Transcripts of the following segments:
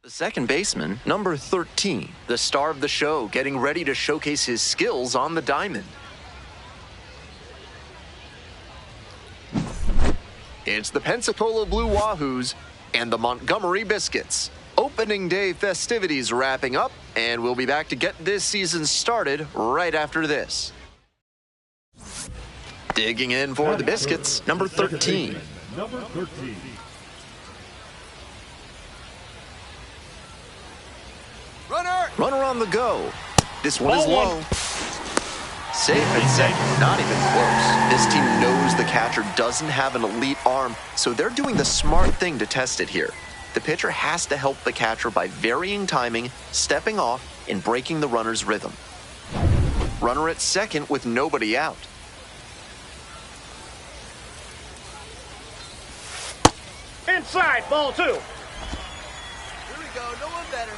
The second baseman, number 13, the star of the show, getting ready to showcase his skills on the diamond. It's the Pensacola Blue Wahoos and the Montgomery Biscuits. Opening day festivities wrapping up, and we'll be back to get this season started right after this. Digging in for the Biscuits, number 13. Number 13. Runner on the go. This one is low. Safe at second, not even close. This team knows the catcher doesn't have an elite arm, so they're doing the smart thing to test it here. The pitcher has to help the catcher by varying timing, stepping off, and breaking the runner's rhythm. Runner at second with nobody out. Inside, ball 2. Here we go, no one better.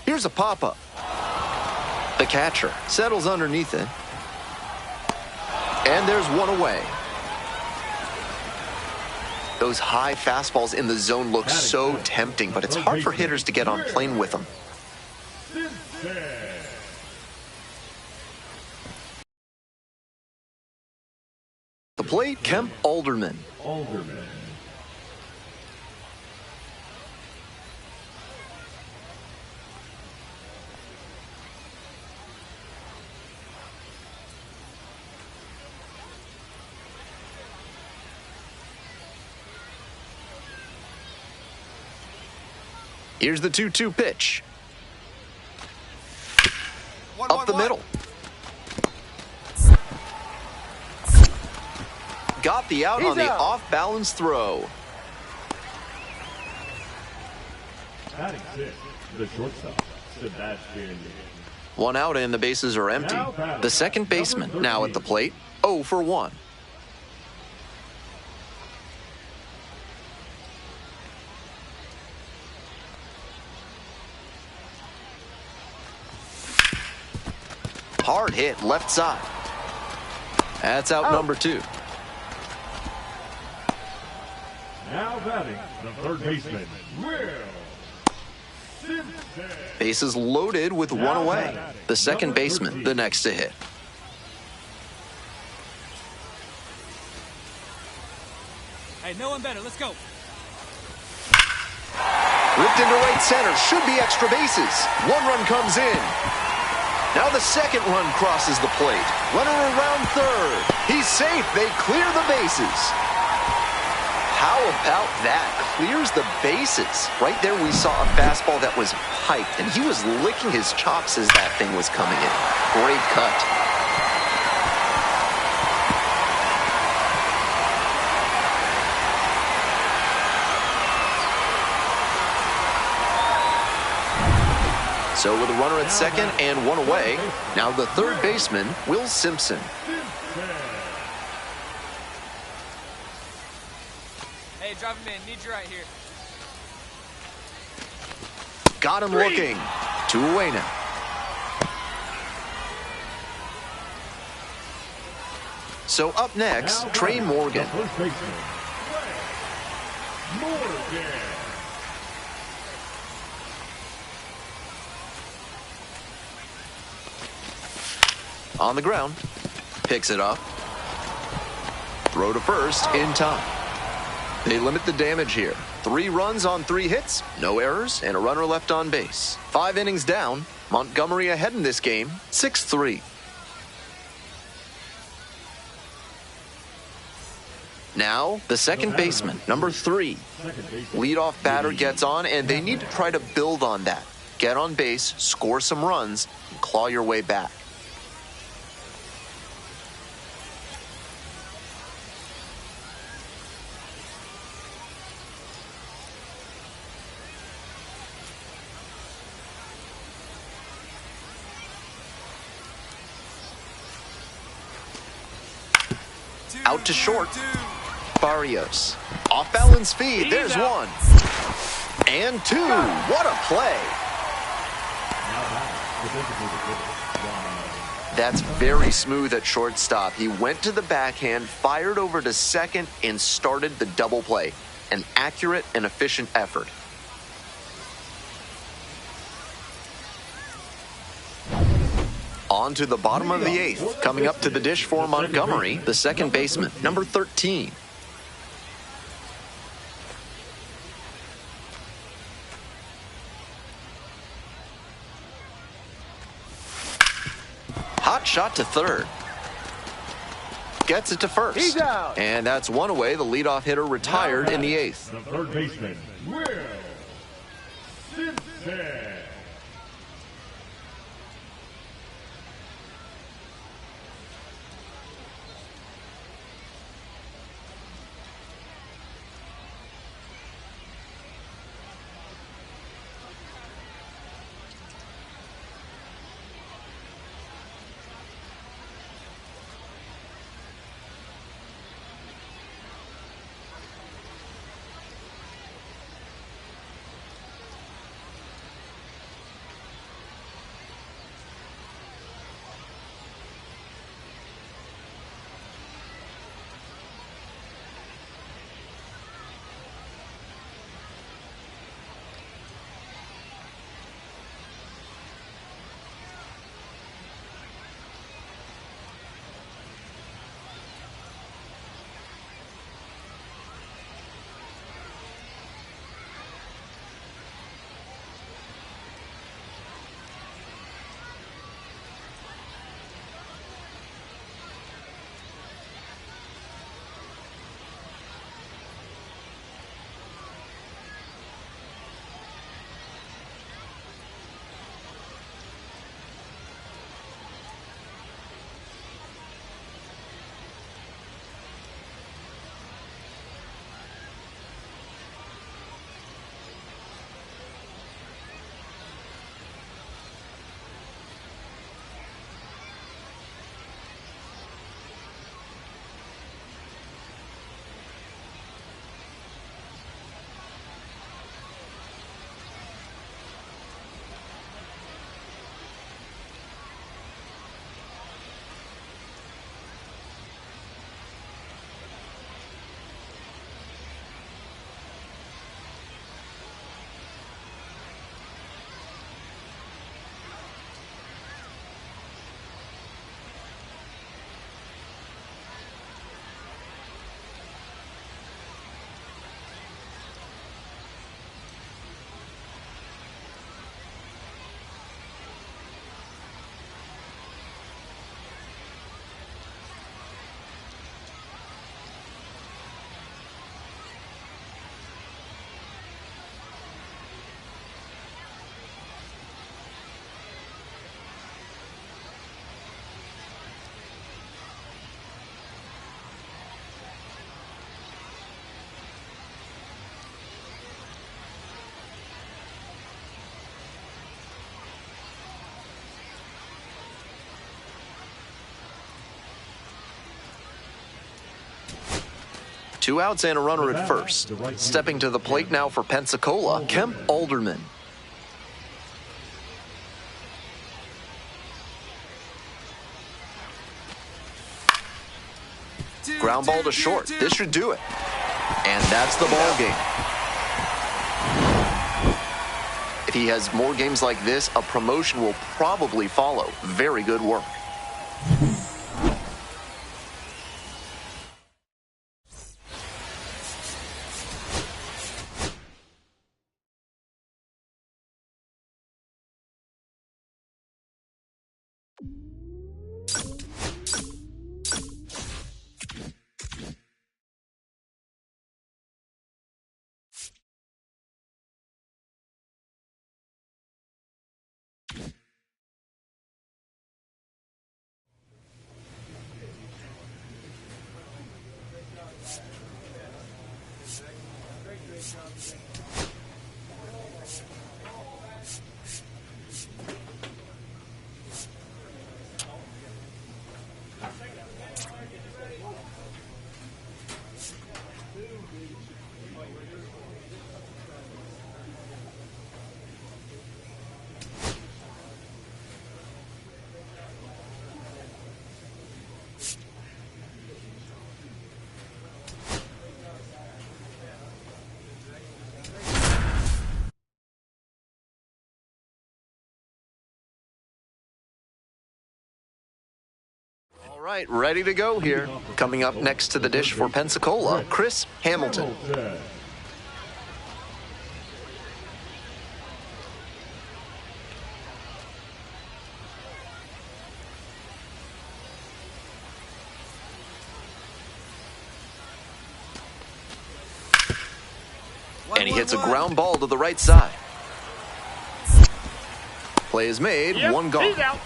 Here's a pop-up. The catcher settles underneath it. And there's one away. Those high fastballs in the zone look so tempting, but it's hard for hitters to get on plane with them. The plate, Kemp Alderman. Here's the 2-2 pitch. Up the middle. Got the out on the off-balance throw. Batting six, the shortstop, Sebastian. One out and the bases are empty. The second baseman now at the plate, 0 for 1. Hard hit left side. That's out number 2. Now batting, the third baseman, Will Simpson. Bases loaded with one away. The second baseman, the next to hit. Hey, no one better. Let's go. Ripped into right center. Should be extra bases. One run comes in. Now the second run crosses the plate. Runner around third. He's safe. They clear the bases. How about that? Clears the bases. Right there we saw a fastball that was piped, and he was licking his chops as that thing was coming in. Great cut. So with a runner at second and one away, now the third baseman, Will Simpson. Hey, drop him in. Need you right here. Got him looking. 2 away now. So up next, Trey Morgan. First baseman, Morgan. On the ground, picks it up. Throw to first in time. They limit the damage here. 3 runs on 3 hits, no errors, and a runner left on base. 5 innings down, Montgomery ahead in this game, 6-3. Now, the second baseman, number 3. Leadoff batter gets on, and they need to try to build on that. Get on base, score some runs, and claw your way back. Out to short. Barrios. Off balance feed. There's 1. And 2. What a play. That's very smooth at shortstop. He went to the backhand, fired over to second, and started the double play. An accurate and efficient effort. On to the bottom of the eighth. Coming up to the dish for Montgomery, the second baseman, number 13. Hot shot to third. Gets it to first. He's out. And that's one away. The leadoff hitter retired in the eighth. The third baseman, Will Simpson. Two outs and a runner at first. Stepping to the plate now for Pensacola, Kemp Alderman. Ground ball to short. This should do it. And that's the ball game. If he has more games like this, a promotion will probably follow. Very good work. All right, ready to go here. Coming up next to the dish for Pensacola, Chris Hamilton. And he hits a ground ball to the right side. Play is made, one gone. He's out.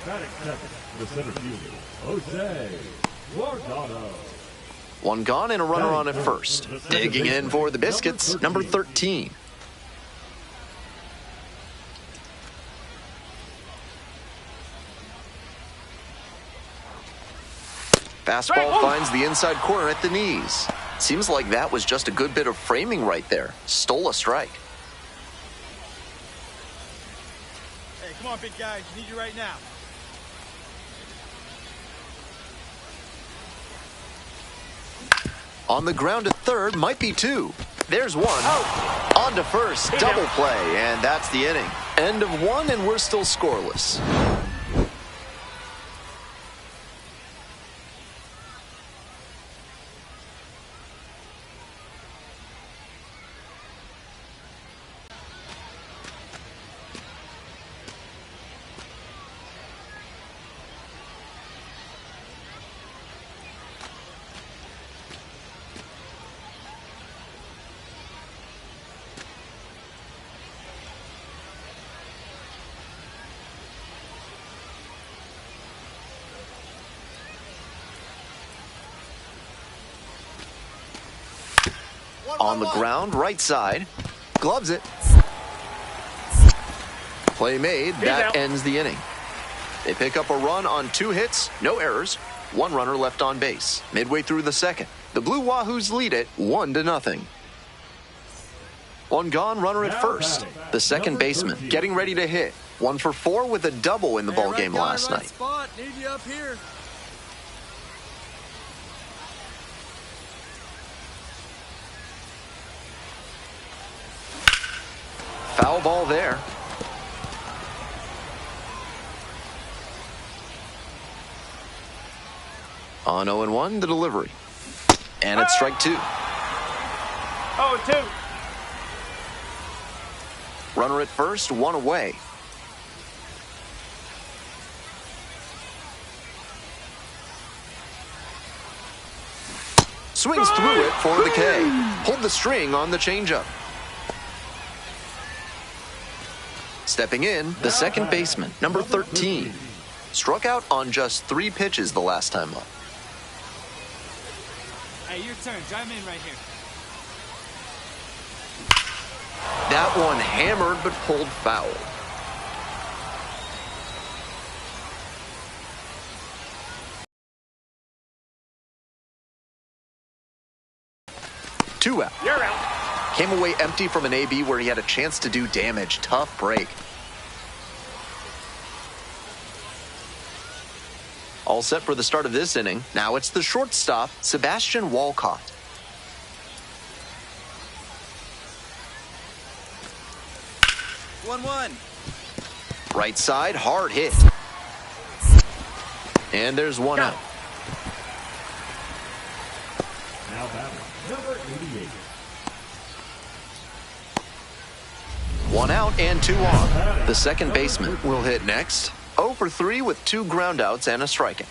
Batting second, the center fielder, Jose Guardado. One gone and a runner on at first. Digging in for the Biscuits, number 13. Fastball finds the inside corner at the knees. Seems like that was just a good bit of framing right there. Stole a strike. Hey, come on, big guy. Need you right now. On the ground at third, might be two. There's one. On to first, double play, and that's the inning. End of one, and we're still scoreless. On the ground, right side. Gloves it. Play made. That ends the inning. They pick up a run on 2 hits, no errors, 1 runner left on base. Midway through the second, the Blue Wahoos lead it 1-0. One gone, runner at first. The second baseman getting ready to hit. 1 for 4 with a double in the ball game last night. Spot. Need you up here. Foul ball there. On 0-1, the delivery. And it's strike 2. 0-2. Runner at first, 1 away. Swings through it for the K. Pulled the string on the changeup. Stepping in, the second baseman, number 13. Struck out on just 3 pitches the last time up. Hey, your turn. Drive in right here. That one hammered but pulled foul. Two out. You're out. Came away empty from an AB where he had a chance to do damage. Tough break. All set for the start of this inning. Now it's the shortstop, Sebastian Walcott. One. Right side, hard hit. And there's one out. Now batting, number 88. 1 out and 2 on. The second baseman will hit next. 0 for 3 with 2 groundouts and a strikeout.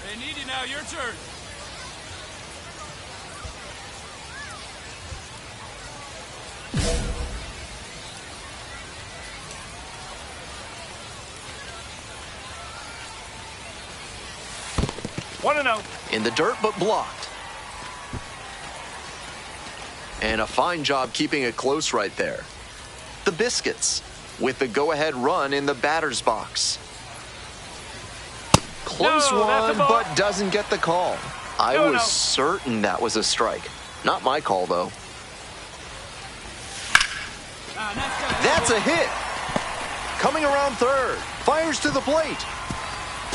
They need you now. Your turn. One and 0. In the dirt, but blocked. And a fine job keeping it close right there. The Biscuits with the go-ahead run in the batter's box. Close one, but doesn't get the call. I was certain that was a strike. Not my call, though. That's a hit. Coming around third. Fires to the plate.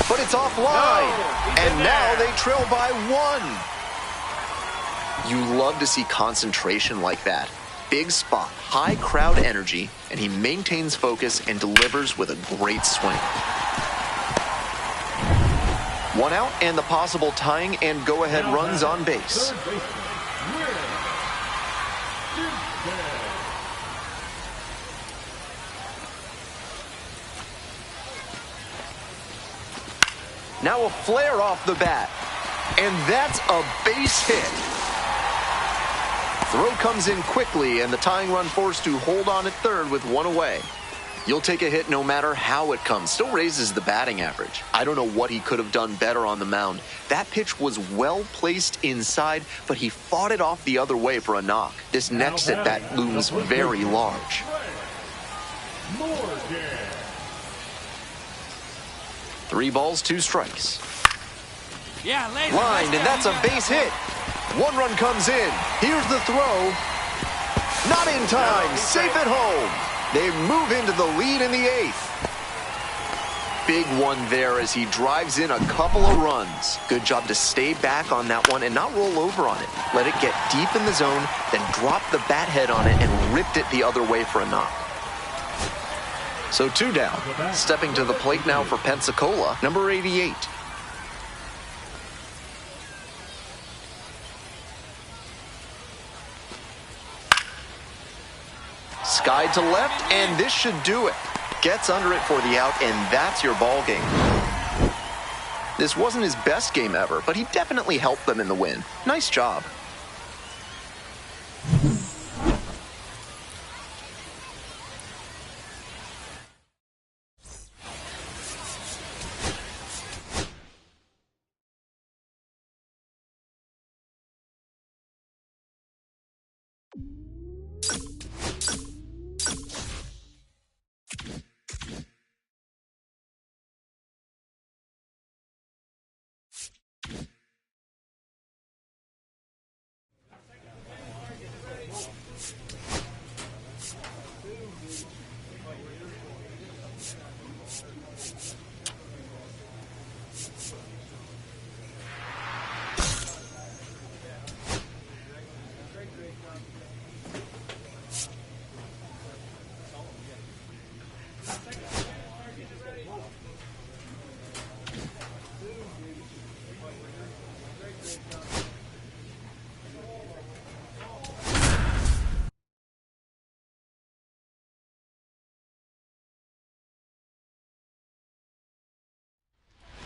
But it's offline. And now they trail by 1. You love to see concentration like that. Big spot, high crowd energy, and he maintains focus and delivers with a great swing. One out and the possible tying and go-ahead runs on base. Now a flare off the bat, and that's a base hit. Throw comes in quickly, and the tying run forced to hold on at third with one away. You'll take a hit no matter how it comes. Still raises the batting average. I don't know what he could have done better on the mound. That pitch was well placed inside, but he fought it off the other way for a knock. This next at bat looms very large. 3 balls, 2 strikes. Yeah, later. Lined, and that's a base hit. 1 run comes in. Here's the throw. Not in time. Safe at home. They move into the lead in the 8th. Big one there as he drives in a couple of runs. Good job to stay back on that one and not roll over on it. Let it get deep in the zone, then drop the bat head on it and ripped it the other way for a knock. So 2 down. Stepping to the plate now for Pensacola, number 88. Sky to left, and this should do it. Gets under it for the out, and that's your ball game. This wasn't his best game ever, but he definitely helped them in the win. Nice job.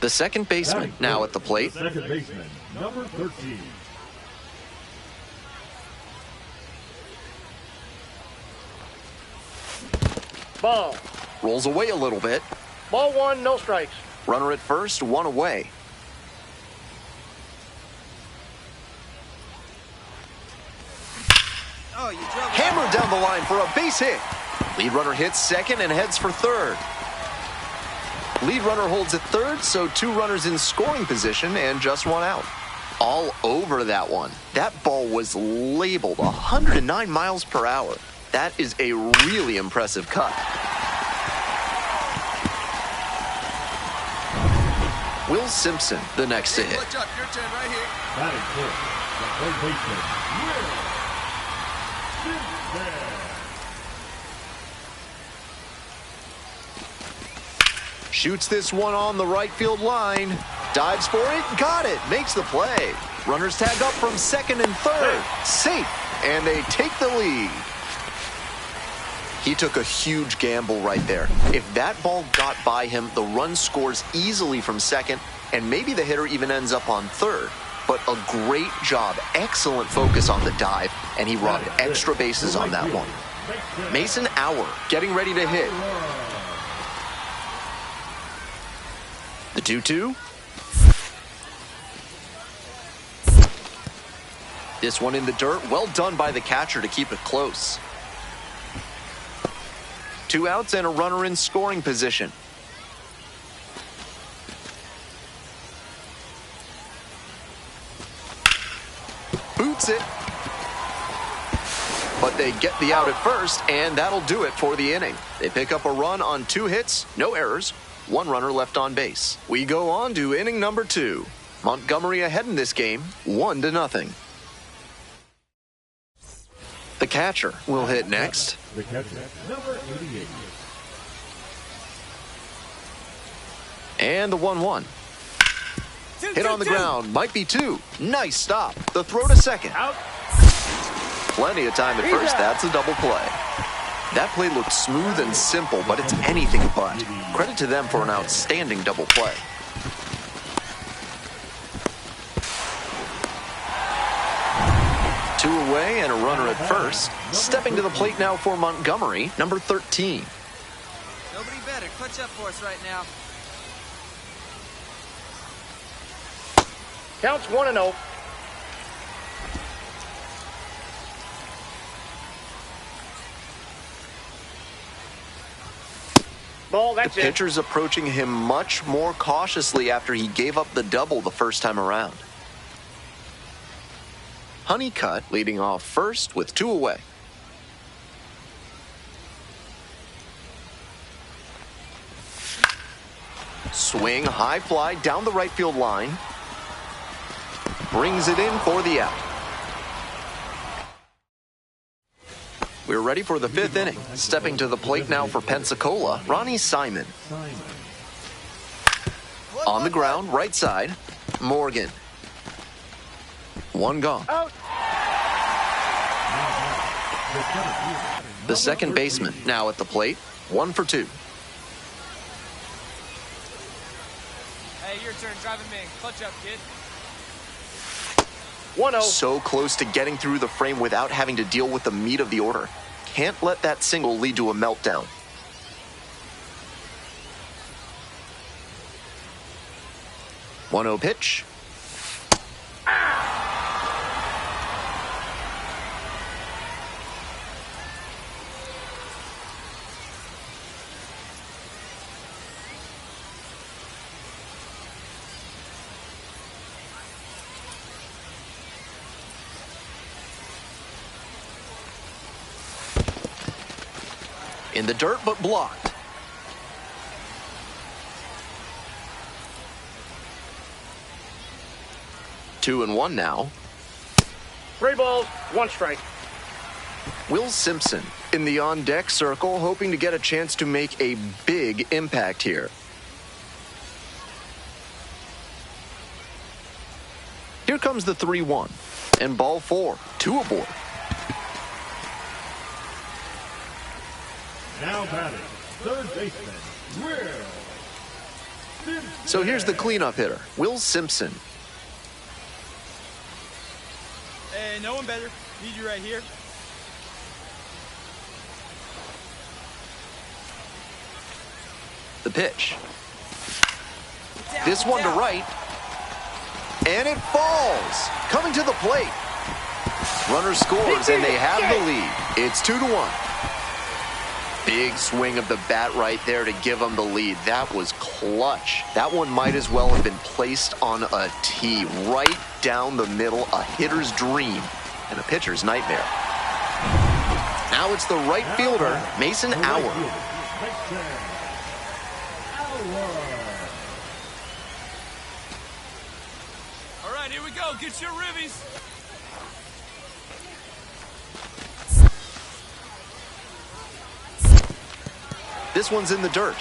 The second baseman now at the plate. Second baseman, number 13. Ball. Rolls away a little bit. Ball 1, no strikes. Runner at first, 1 away. Oh, you drove Hammered down the line for a base hit. Lead runner hits second and heads for third. Lead runner holds at third, so 2 runners in scoring position and just 1 out. All over that one. That ball was labeled 109 miles per hour. That is a really impressive cut. Will Simpson, the next to hit. Watch out, your turn right here. Batting first, the third baseman, Will Simpson. Shoots this one on the right field line. Dives for it, got it, makes the play. Runners tag up from second and third. Safe, and they take the lead. He took a huge gamble right there. If that ball got by him, the run scores easily from second, and maybe the hitter even ends up on third. But a great job, excellent focus on the dive, and he robbed extra bases on that one. Mason Auer getting ready to hit. The 2-2. This one in the dirt. Well done by the catcher to keep it close. 2 outs and a runner in scoring position. Boots it. But they get the out at first, and that'll do it for the inning. They pick up a run on 2 hits, no errors, 1 runner left on base. We go on to inning number 2. Montgomery ahead in this game, 1-0. The catcher will hit next. The catcher, number 88. And the 1-1. Two, Hit two, on the two. ground, might be two. Nice stop. The throw to second. Out. Plenty of time at first. That's a double play. That play looked smooth and simple, but it's anything but. Credit to them for an outstanding double play. Two away and a runner at first. Stepping to the plate now for Montgomery, number 13. Nobody better. Clutch up for us right now. Counts 1-0. Ball, The that's it. pitcher's approaching him much more cautiously after he gave up the double the first time around. Honeycutt leading off first with two away. Swing, high fly down the right field line. Brings it in for the out. We're ready for the fifth inning. Stepping to the plate now for Pensacola, Ronnie Simon. On the ground, right side, Morgan. One gone. Out. The second baseman now at the plate, 1 for 2. Hey, your turn. Driving me. Clutch up, kid. 1-0. So close to getting through the frame without having to deal with the meat of the order. Can't let that single lead to a meltdown. One 1-0 pitch. In the dirt, but blocked. Two and one now. 3 balls, 1 strike. Will Simpson in the on-deck circle, hoping to get a chance to make a big impact here. Here comes the 3-1. And ball 4. 2 aboard. Now batting, third baseman, Will Simpson. So here's the cleanup hitter, Will Simpson. Hey, no one better. Need you right here. The pitch. Down, This one to down. right. And it falls. Coming to the plate. Runner scores and they have the lead. It's 2-1. Big swing of the bat right there to give them the lead. That was clutch. That one might as well have been placed on a tee right down the middle, a hitter's dream and a pitcher's nightmare. Now it's the right fielder, Mason Auer. All right, here we go. Get your ribbies. This one's in the dirt.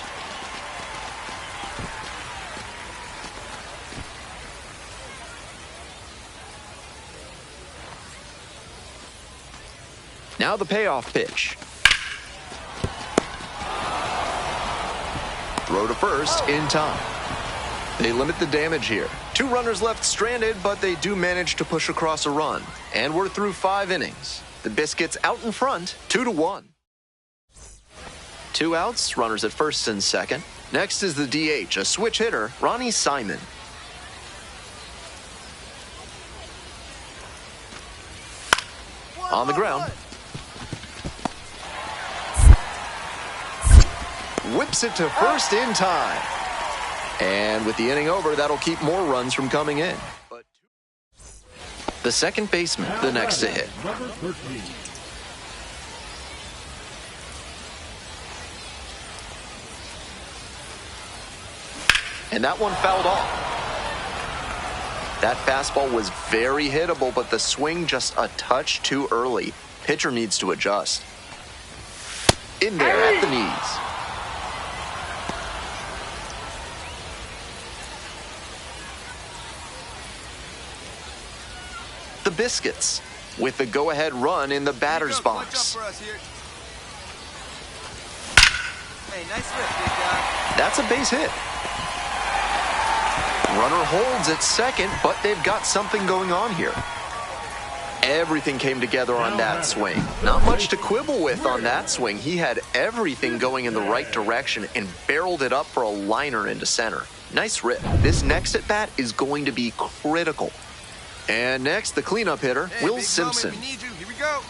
Now the payoff pitch. Throw to first in time. They limit the damage here. 2 runners left stranded, but they do manage to push across a run. And we're through 5 innings. The Biscuits out in front, 2-1. 2 outs, runners at first and second. Next is the DH, a switch hitter, Ronnie Simon. On the ground. Whips it to first in time. And with the inning over, that'll keep more runs from coming in. But the second baseman, the next to hit. Number 13. And that one fouled off. That fastball was very hittable, but the swing just a touch too early. Pitcher needs to adjust. In there at the knees. The Biscuits with the go-ahead run in the batter's box. Hey, nice rip, big guy. That's a base hit. Runner holds at second, but they've got something going on here. Everything came together on that swing. Not much to quibble with on that swing. He had everything going in the right direction and barreled it up for a liner into center. Nice rip. This next at bat is going to be critical. And next, the cleanup hitter, Will Simpson. We need you. Here we go.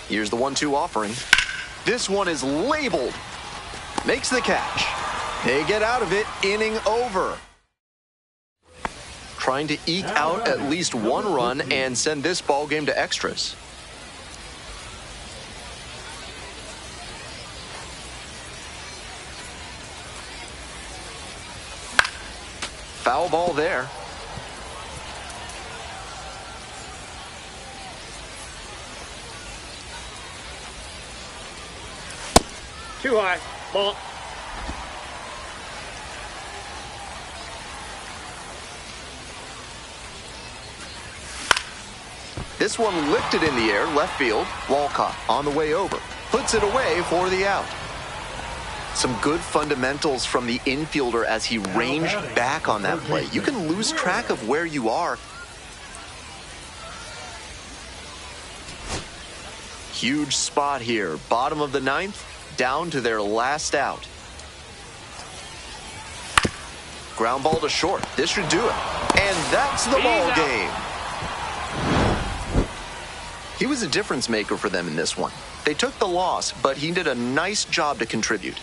Here's the 1-2 offering. This one is labeled. Makes the catch. They get out of it, inning over. Trying to eke out at least one run and send this ball game to extras. Foul ball there. Too high. Ball. This one lifted in the air, left field. Walcott on the way over. Puts it away for the out. Some good fundamentals from the infielder as he ranged back on that play. You can lose track of where you are. Huge spot here. Bottom of the ninth, down to their last out. Ground ball to short. This should do it. And that's the ball game. He was a difference maker for them in this one. They took the loss, but he did a nice job to contribute.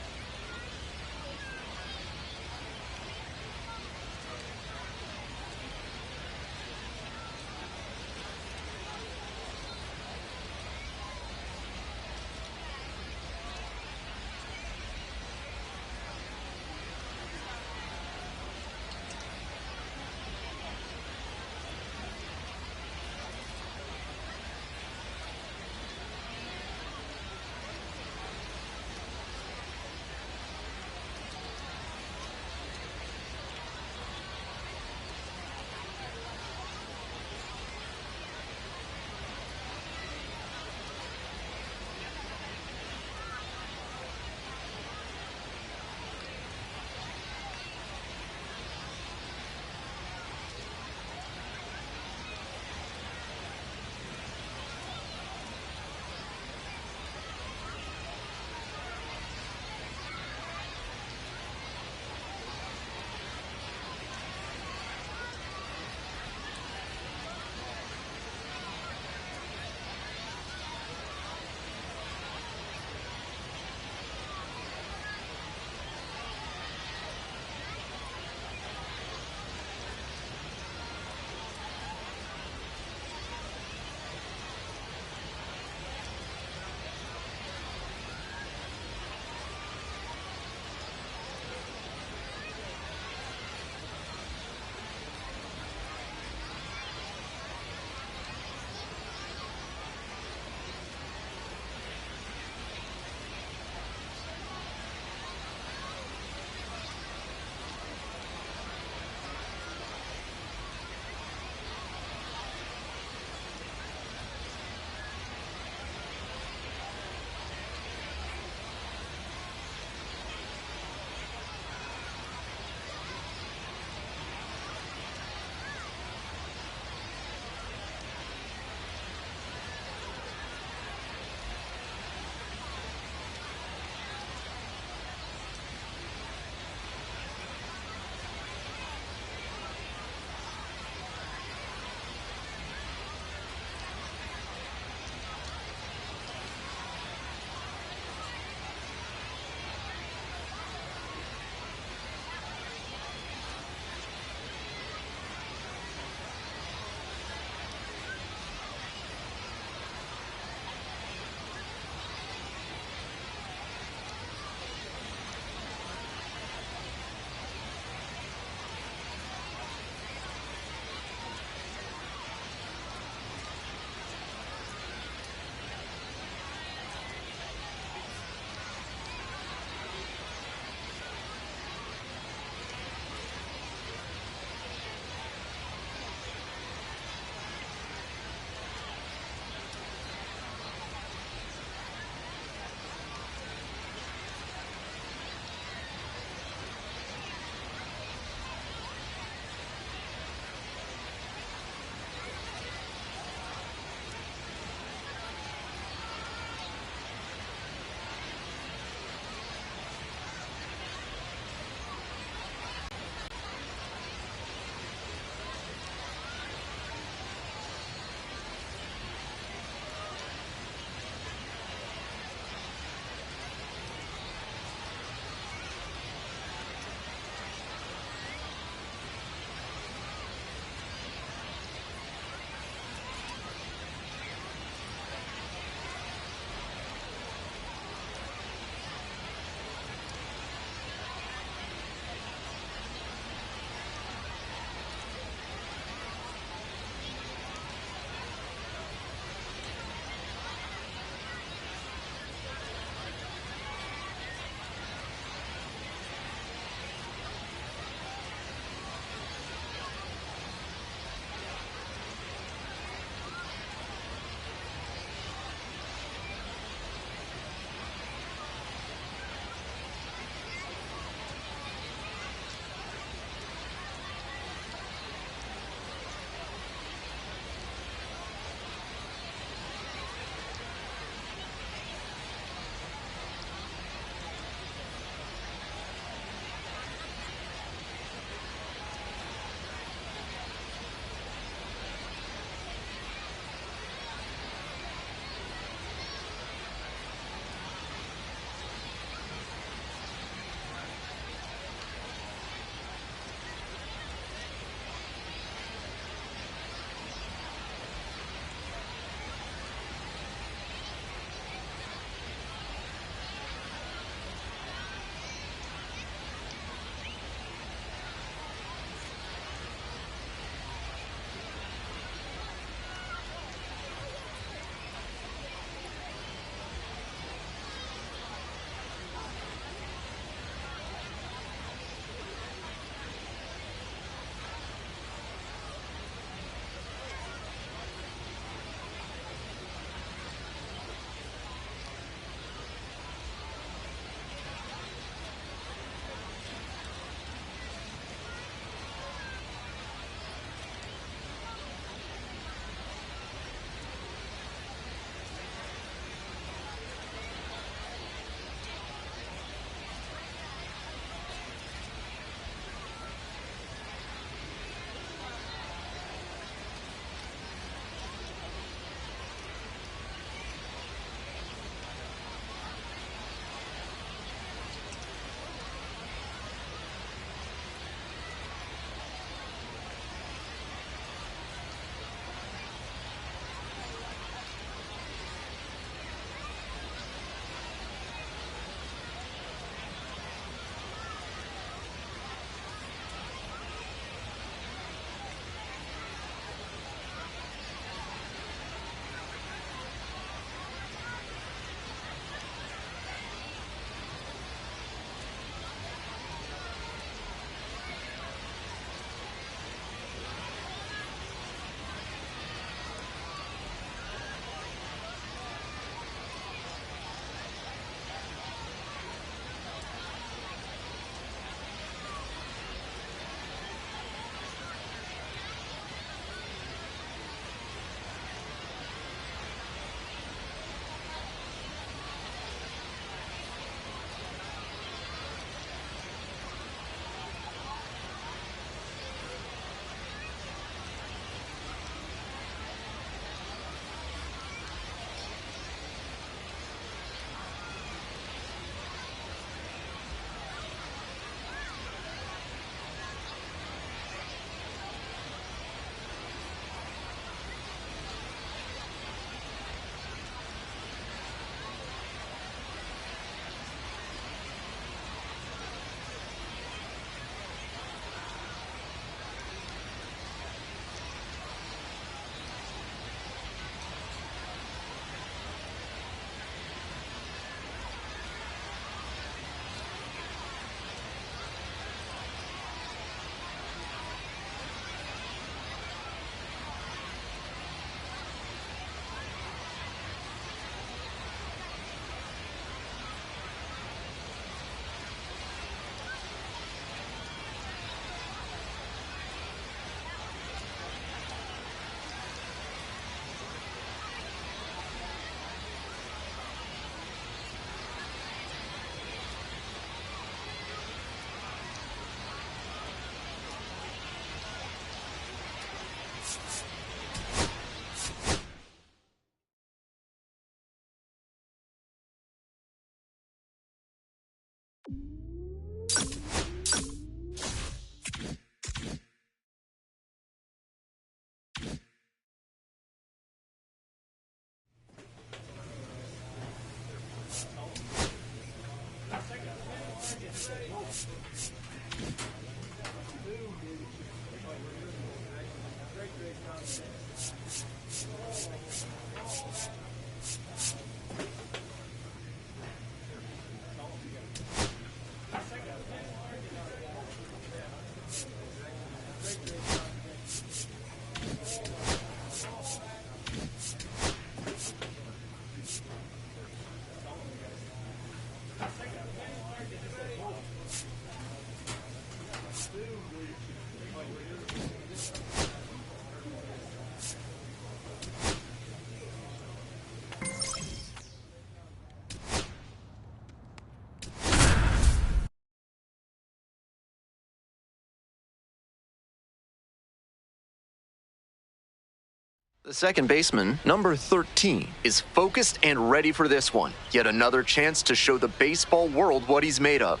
The second baseman, number 13, is focused and ready for this one. Yet another chance to show the baseball world what he's made of.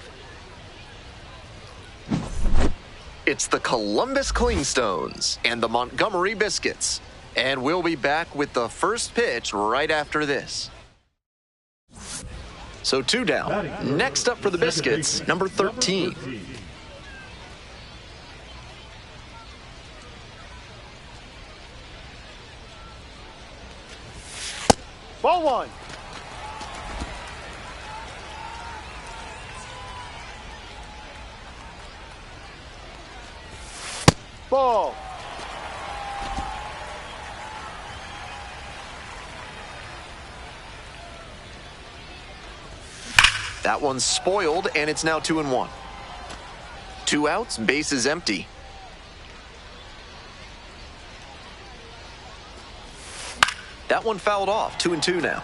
It's the Columbus Clingstones and the Montgomery Biscuits. And we'll be back with the first pitch right after this. So 2 down. Next up for the Biscuits, number 13. Ball 1. Ball. That one's spoiled, and it's now 2-1. 2 outs, base is empty. That one fouled off, 2-2 now.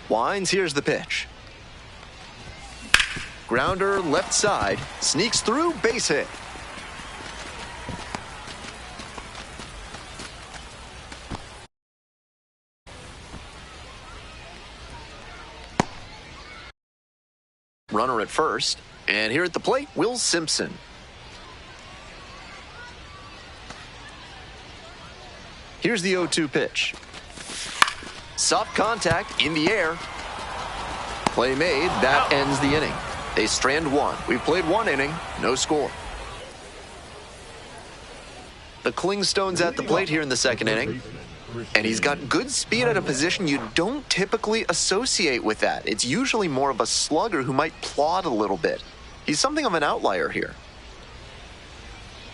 Wines, here's the pitch. Grounder, left side, sneaks through, base hit. Runner at first, and here at the plate, Will Simpson. Here's the 0-2 pitch. Soft contact in the air. Play made, that ends the inning. They strand 1. We've played 1 inning, no score. The Clingstones at the plate here in the second inning. And he's got good speed at a position you don't typically associate with that. It's usually more of a slugger who might plod a little bit. He's something of an outlier here.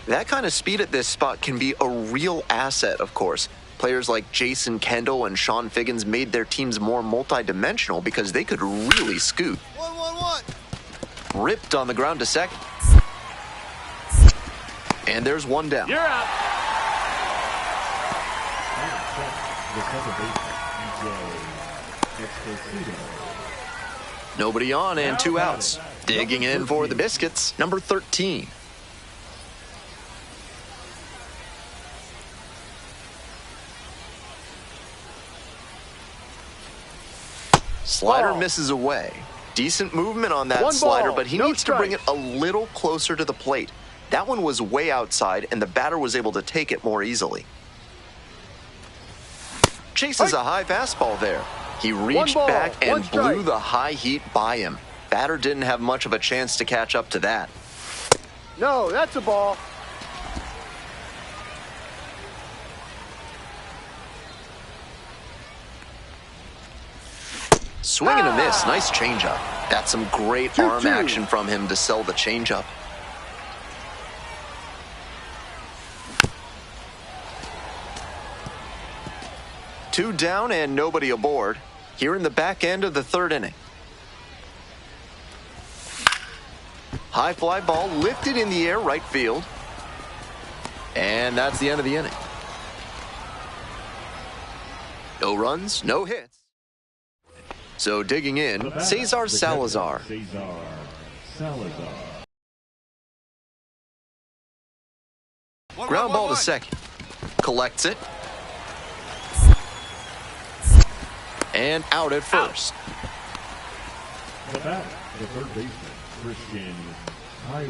That kind of speed at this spot can be a real asset, of course. Players like Jason Kendall and Sean Figgins made their teams more multi-dimensional because they could really scoot. 1-1-1. Ripped on the ground to second. And there's 1 down. You're out. Nobody on and 2 outs. Digging in for the Biscuits, number 13. Slider misses away. Decent movement on that slider, but he needs to bring it a little closer to the plate. That one was way outside, and the batter was able to take it more easily. Chases a high fastball there. He reached back and blew the high heat by him. Batter didn't have much of a chance to catch up to that. No, that's a ball. Swing and a miss. Nice changeup. That's some great arm action from him to sell the changeup. Two down and nobody aboard. Here in the back end of the third inning. High fly ball lifted in the air, right field. And that's the end of the inning. No runs, no hits. So digging in, Cesar Salazar. Ground ball to second. Collects it. And out at first. The bat, the third baseman, Christian Cairo.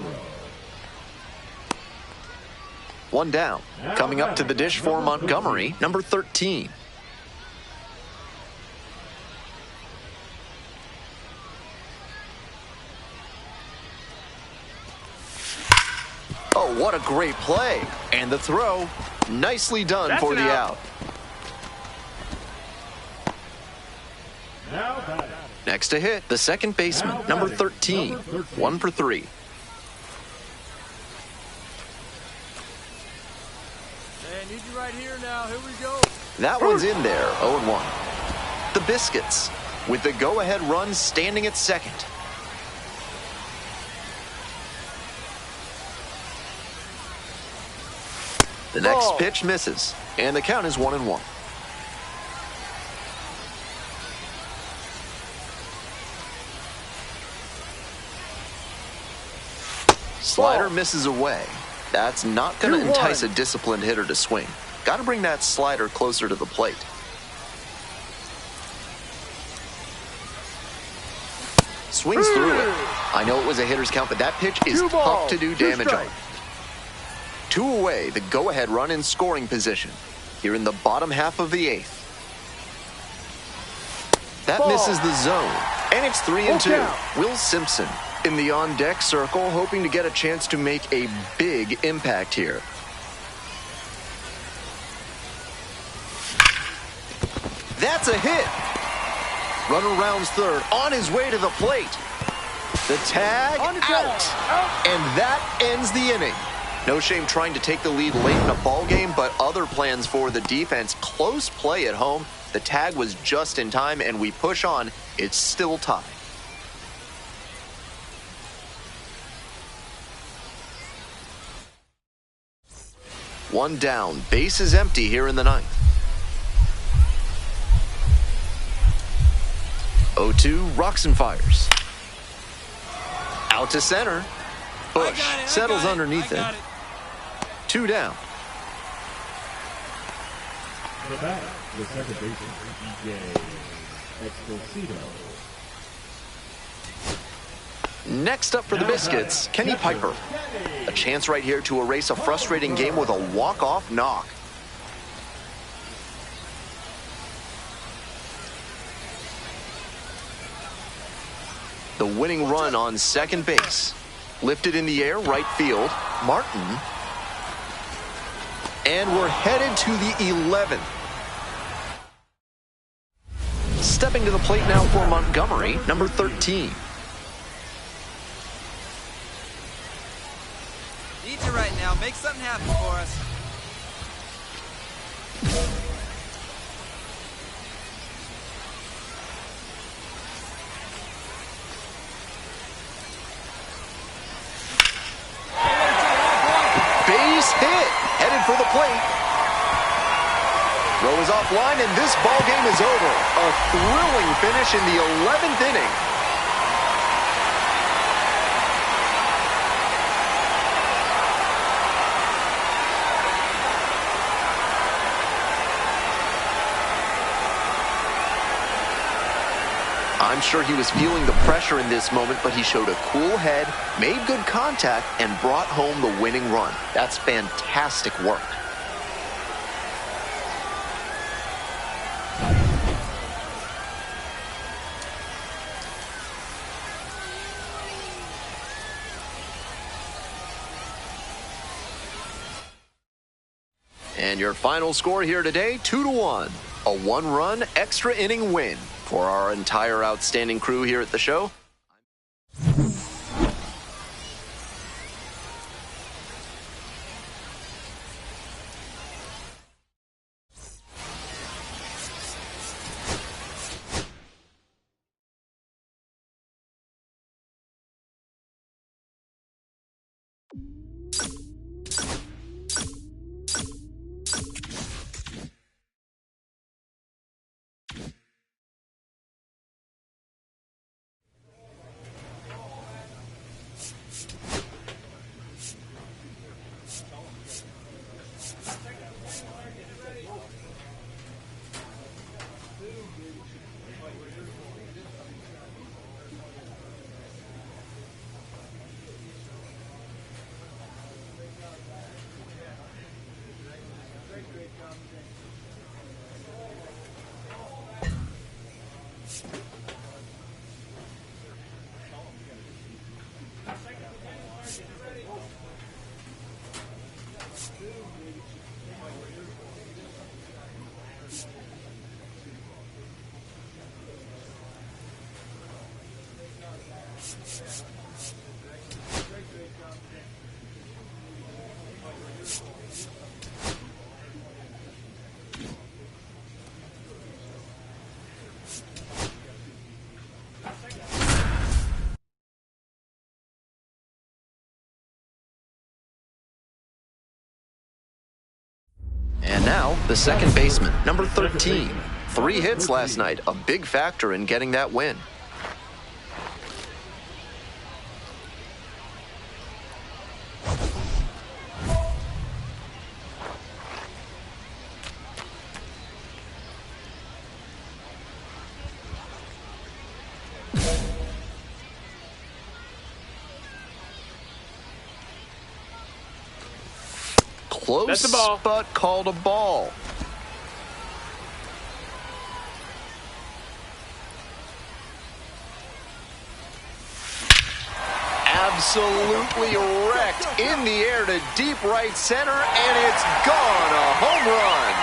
One down. Coming up to the dish for Montgomery, number 13. Oh, what a great play. And the throw, nicely done for the out. Next to hit, the second baseman, number 13, 1 for 3. Hey, need you right here now. Here we go. That one's in there, 0-1. The Biscuits, with the go-ahead run standing at second. The next pitch misses, and the count is 1-1. Slider misses away. That's not going to 2-1. entice a disciplined hitter to swing. Got to bring that slider closer to the plate. Swings through it. I know it was a hitter's count, but that pitch is 2 tough balls, to do 2 damage on. strikes. 2 away, the go-ahead run in scoring position here in the bottom half of the 8th. That Ball. misses the zone, and it's 3-2. Full count. Will Simpson in the on-deck circle, hoping to get a chance to make a big impact here. That's a hit. Runner rounds third, on his way to the plate. The tag On the out. tag. And that ends the inning. No shame trying to take the lead late in a ball game, but other plans for the defense. Close play at home. The tag was just in time, and we push on. It's still tied. One down. Base is empty here in the 9th. 0-2, rocks and fires. Out to center. Bush settles underneath it. 2 down. The bat, the second baseman, DJ Esposito. Next up for the Biscuits, Kenny Piper. A chance right here to erase a frustrating game with a walk-off knock. The winning run on second base. Lifted in the air, right field. Martin. And we're headed to the 11th. Stepping to the plate now for Montgomery, number 13. Need you right now. Make something happen for us. Base hit, headed for the plate. Throw is offline, and this ball game is over. A thrilling finish in the 11th inning. I'm sure he was feeling the pressure in this moment, but he showed a cool head, made good contact, and brought home the winning run. That's fantastic work. And your final score here today, 2-1. A 1-run extra inning win. For our entire outstanding crew here at the show, and now the second baseman, number 13. 3 hits last night, a big factor in getting that win. Close, That's the ball. but called a ball. Absolutely wrecked in the air to deep right center, and it's gone. A home run.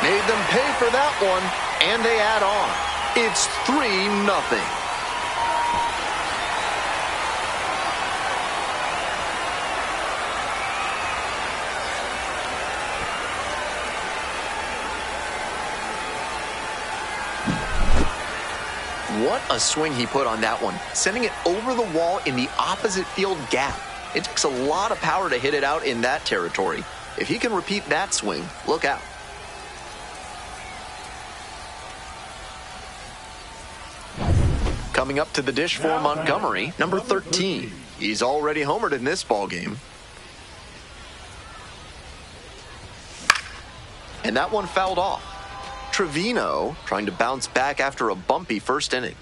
Made them pay for that one, and they add on. It's 3-0. What a swing he put on that one, sending it over the wall in the opposite field gap. It takes a lot of power to hit it out in that territory. If he can repeat that swing, look out. Coming up to the dish for Montgomery, number 13. He's already homered in this ballgame. And that one fouled off. Trevino trying to bounce back after a bumpy first inning.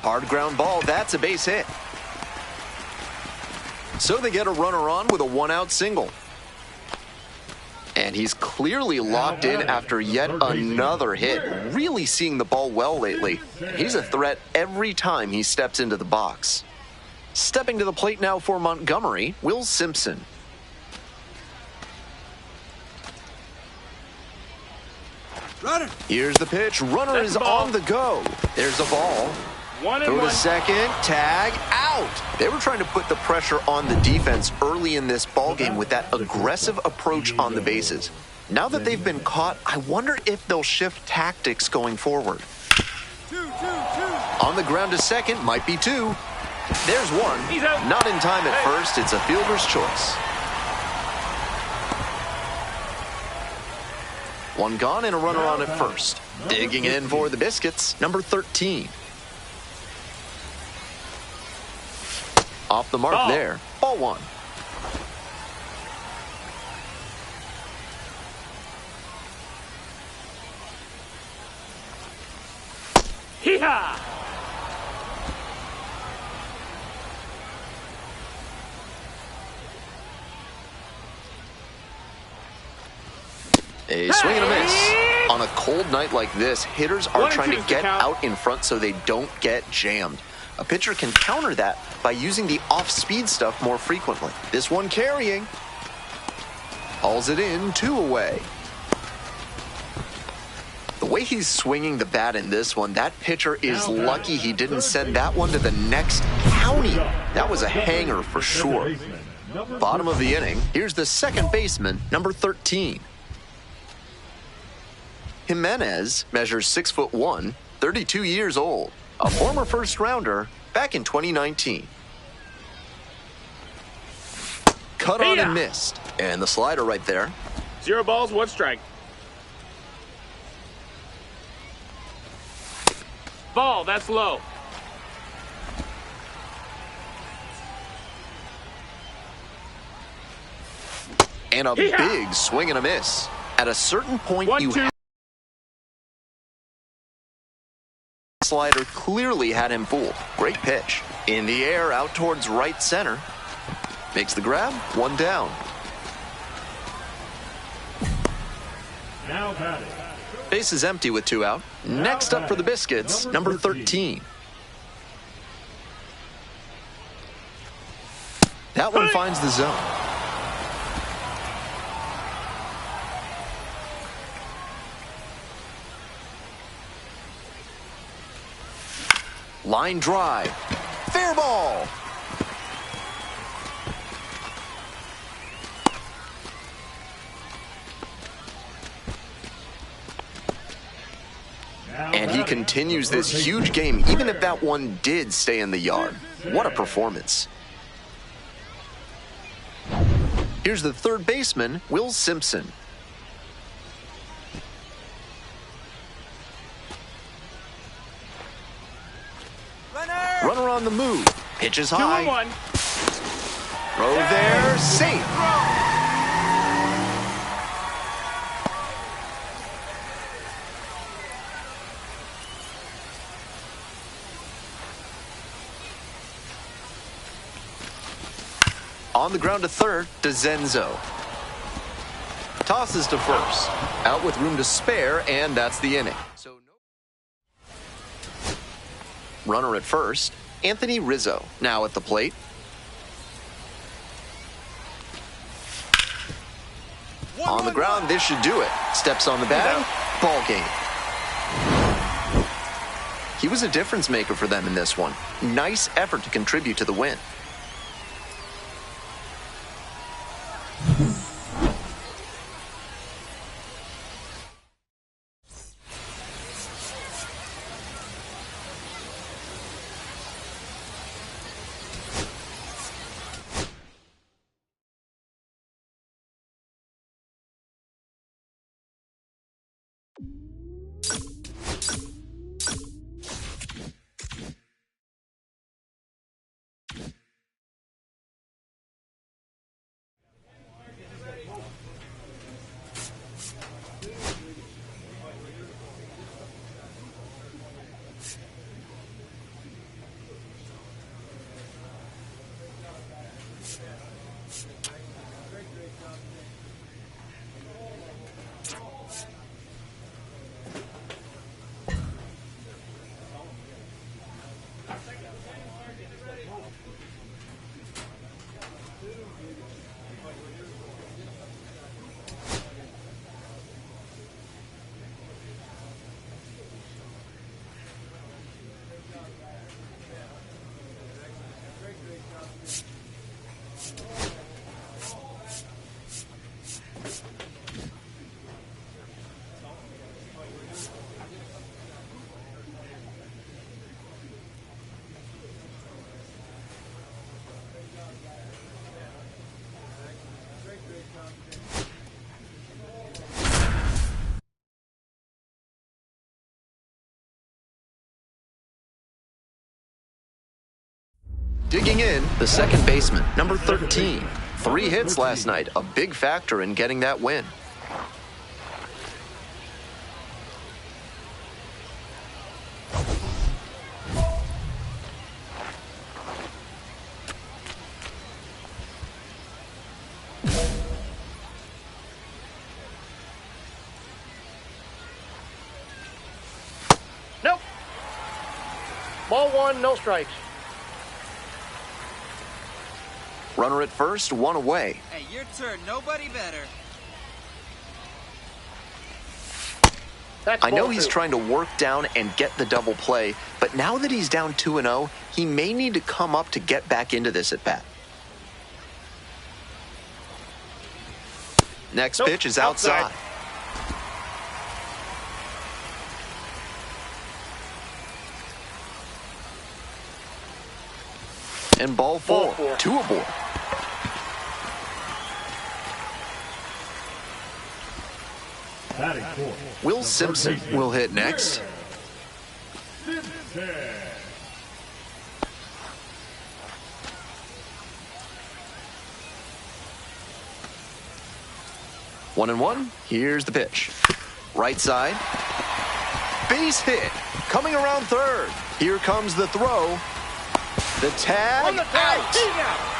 Hard ground ball, that's a base hit. So they get a runner on with a one-out single. And he's clearly locked in after yet another hit. Really seeing the ball well lately. He's a threat every time he steps into the box. Stepping to the plate now for Montgomery, Will Simpson. Runner. Here's the pitch. Runner That's is the ball. on the go. There's a ball. 1-1. Throw to second. Tag out. They were trying to put the pressure on the defense early in this ballgame with that aggressive approach on the bases. Now that they've been caught, I wonder if they'll shift tactics going forward. 2. On the ground to second, might be 2. There's 1. He's out. Not in time at first. It's a fielder's choice. 1 gone and a runner on at first. Digging in for the Biscuits, number 13. Off the mark Ball. there. Ball 1. Hee-haw! A swing and a miss. On a cold night like this, hitters are 1-2 trying to is the get count. out in front so they don't get jammed. A pitcher can counter that by using the off-speed stuff more frequently. This one carrying. Hauls it in, 2 away. The way he's swinging the bat in this one, that pitcher is lucky he didn't send that one to the next county. That was a hanger for sure. Bottom of the inning, here's the second baseman, number 13. Jimenez measures 6'1", 32 years old. A former first-rounder back in 2019. Cut on and missed. And the slider right there. 0 balls, 1 strike. Ball, that's low. And a big swing and a miss. At a certain point, 1-2. you have slider clearly had him fooled. Great pitch. In the air, out towards right center. Makes the grab, 1 down. Now batting. Base is empty with 2 out. Next up for the Biscuits, number 13. That one finds the zone. Line drive. Fair ball. And he continues this huge game, even if that one did stay in the yard. What a performance. Here's the third baseman, Will Simpson. Runner on the move. Pitches high. 2-1. Throw there, safe. On the ground to third, DeZenzo. Tosses to first. Out with room to spare, and that's the inning. Runner at first, Anthony Rizzo, now at the plate. On the ground, this should do it. Steps on the bag, ball game. He was a difference maker for them in this one. Nice effort to contribute to the win. Digging in, the second baseman, number 13. 3 hits last night, a big factor in getting that win. Nope. Ball 1, no strikes. Runner at first, 1 away. Hey, your turn. Nobody better. That's I know ball he's 2. trying to work down and get the double play, but now that he's down 2-0, he may need to come up to get back into this at bat. Next pitch is outside. And ball 4, 2 aboard. Batting fourth. Will Simpson will hit next. Simpson. 1-1. Here's the pitch. Right side. Base hit. Coming around third. Here comes the throw. The tag. Out.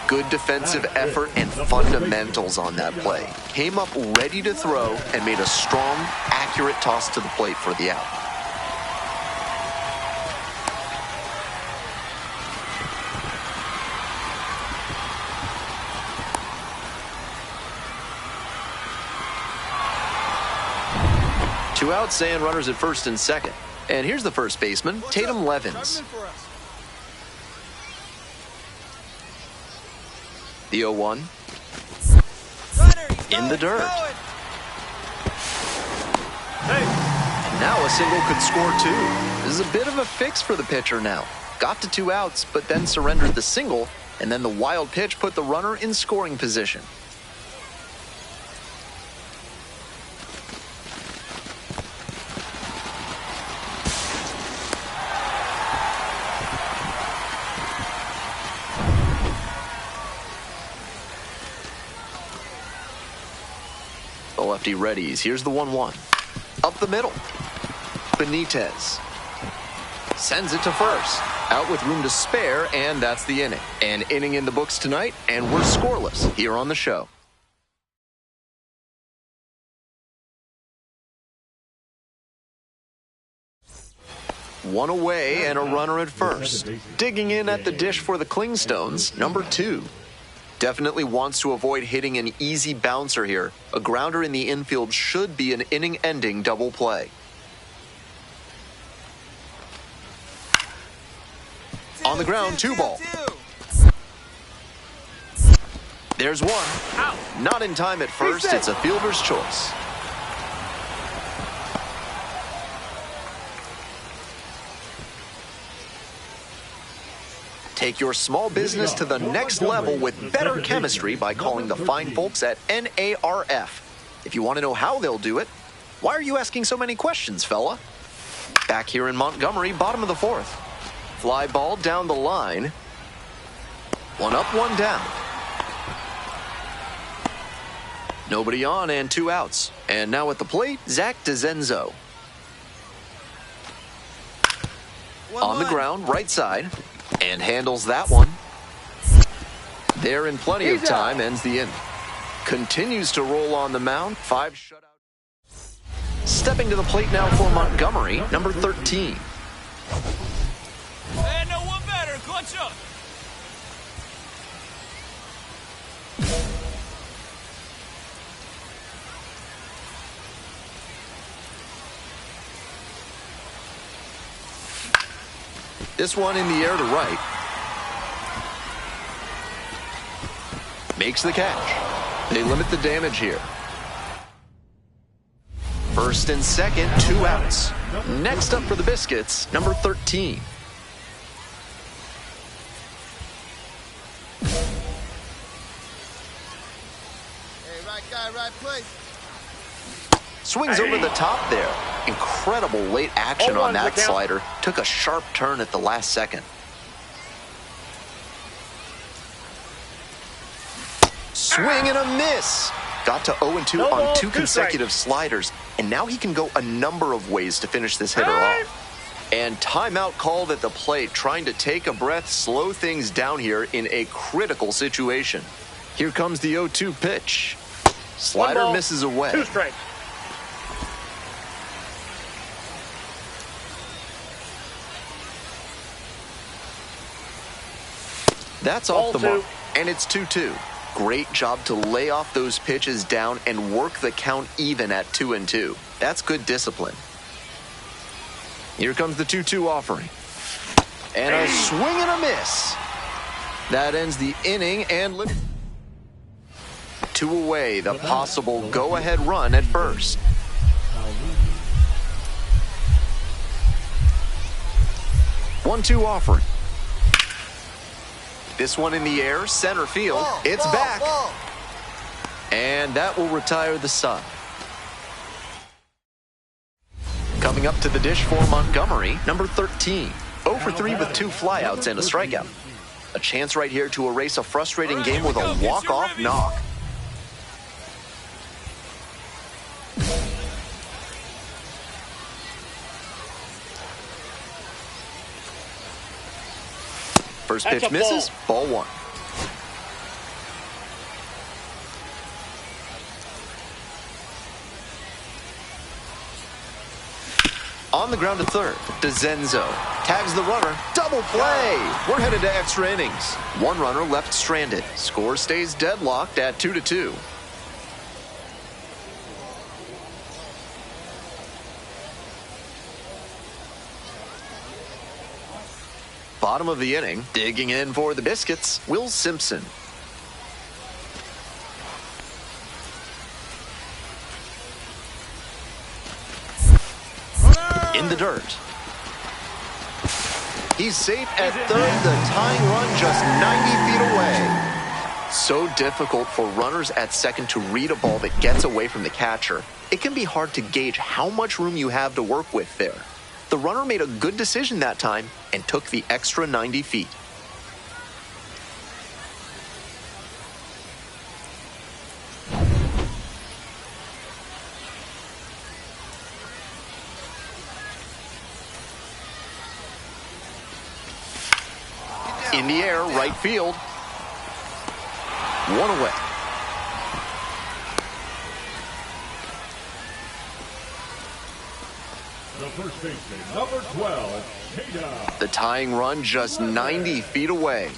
Good defensive effort and fundamentals on that play. Came up ready to throw and made a strong, accurate toss to the plate for the out. Two outs and runners at first and second. And here's the first baseman, Tatum Levins. The 0-1. In the dirt. And now a single could score 2. This is a bit of a fix for the pitcher now. Got to 2 outs, but then surrendered the single, and then the wild pitch put the runner in scoring position. The lefty readies. Here's the 1-1. Up the middle. Benitez. Sends it to first. Out with room to spare, and that's the inning. An inning in the books tonight, and we're scoreless here on the show. One away and a runner at first. Digging in at the dish for the Clingstones, number 2. Definitely wants to avoid hitting an easy bouncer here. A grounder in the infield should be an inning-ending double play. On the ground, 2 ball. There's one. Out. Not in time at first. It's a fielder's choice. Take your small business to the next level with better chemistry by calling the fine folks at NARF. If you want to know how they'll do it, why are you asking so many questions, fella? Back here in Montgomery, bottom of the 4th. Fly ball down the line. 1 up, 1 down. Nobody on and 2 outs. And now at the plate, Zach DeZenzo. On the ground, right side. And handles that one. There in plenty of time, ends the inning. Continues to roll on the mound. 5 shutout. Stepping to the plate now for Montgomery, number 13. And no one better. Clutch up. This one in the air to right. Makes the catch. They limit the damage here. First and second, 2 outs. Next up for the Biscuits, number 13. Hey, right guy, right place. Swings over the top there. Incredible late action on that slider. Took a sharp turn at the last second. Swing and a miss. Got to 0-2 on 2 consecutive sliders, and now he can go a number of ways to finish this hitter off. And timeout called at the plate, trying to take a breath, slow things down here in a critical situation. Here comes the 0-2 pitch. Slider misses away. 2 strikes. That's off the mark, and it's 2-2. Great job to lay off those pitches down and work the count even at 2-2. That's good discipline. Here comes the 2-2 offering. And a swing and a miss. That ends the inning and 2 away, the possible go-ahead run at first. One-two offering. This one in the air, center field. It's back. And that will retire the side. Coming up to the dish for Montgomery, number 13. 0 for 3 with 2 flyouts and a strikeout. A chance right here to erase a frustrating game with a walk-off knock. First pitch misses, ball 1. On the ground to third, DeZenzo tags the runner, double play. We're headed to extra innings. 1 runner left stranded. Score stays deadlocked at 2-2. Bottom of the inning, digging in for the Biscuits, Will Simpson. In the dirt. He's safe at third, the tying run just 90 feet away. So difficult for runners at second to read a ball that gets away from the catcher. It can be hard to gauge how much room you have to work with there. The runner made a good decision that time and took the extra 90 feet. In the air, right field. One away. The first baseman, number 12, Kata. The tying run just 90 feet away.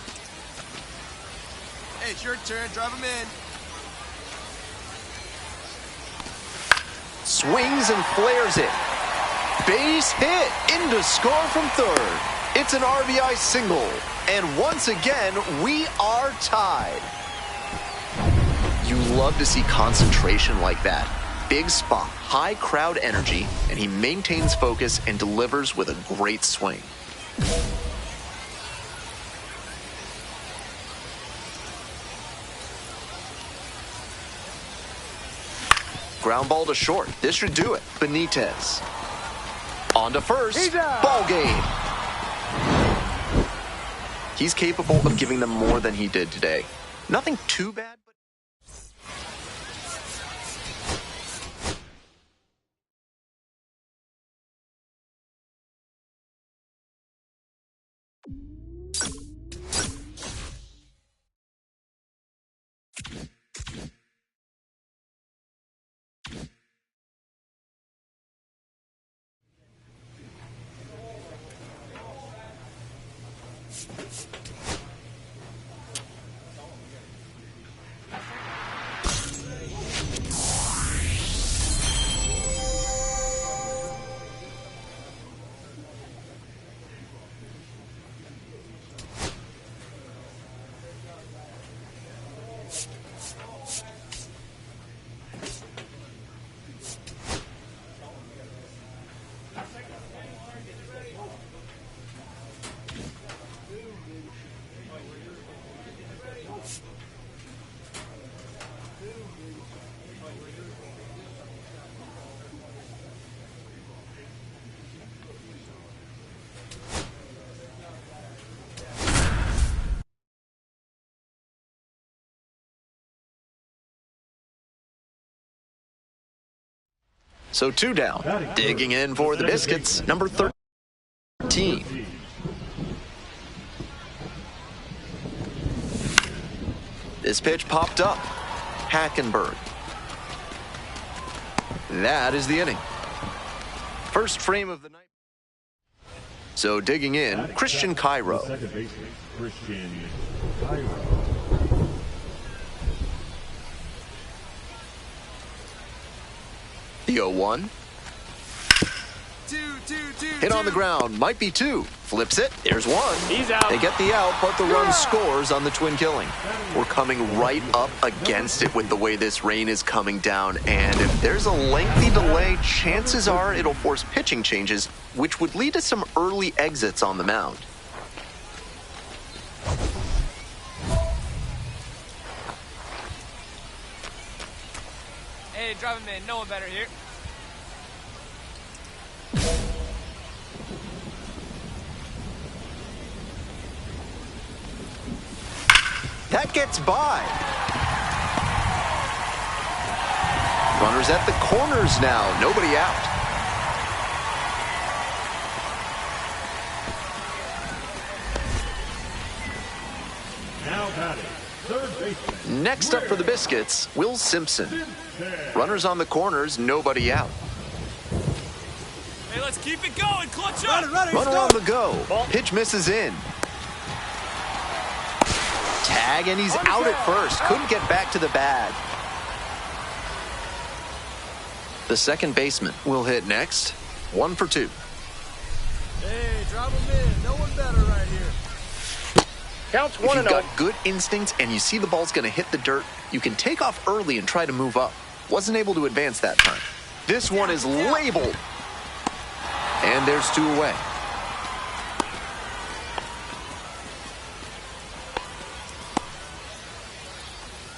Hey, it's your turn. Drive him in. Swings and flares it. Base hit into score from third. It's an RBI single. And once again, we are tied. You love to see concentration like that. Big spot, high crowd energy, and he maintains focus and delivers with a great swing. Ground ball to short. This should do it. Benitez. On to first. Ball game. He's capable of giving them more than he did today. Nothing too bad, but... So 2 down. Digging in for the Biscuits, number 13. This pitch popped up. Hackenberg. That is the inning. First frame of the night. So digging in, Christian Cairo. Second baseman, Christian Cairo. The 0-1. Hit on the ground, might be 2. Flips it, there's 1. He's out. They get the out, but the run scores on the twin killing. We're coming right up against it with the way this rain is coming down, and if there's a lengthy delay, chances are it'll force pitching changes, which would lead to some early exits on the mound. Hey, drive him in. No one better here. That gets by. Runners at the corners now. Nobody out. Now batting, third baseman. Next up for the Biscuits, Will Simpson. Runners on the corners, nobody out. Hey, let's keep it going. Clutch up. Runner on the go. Pitch misses in. Tag, and he's out at first. Couldn't get back to the bag. The second baseman will hit next. 1 for 2. Hey, drop him in. No one better right here. Counts If 1-0. you've got good instincts and you see the ball's going to hit the dirt, you can take off early and try to move up. Wasn't able to advance that time. This one is labeled. And there's 2 away.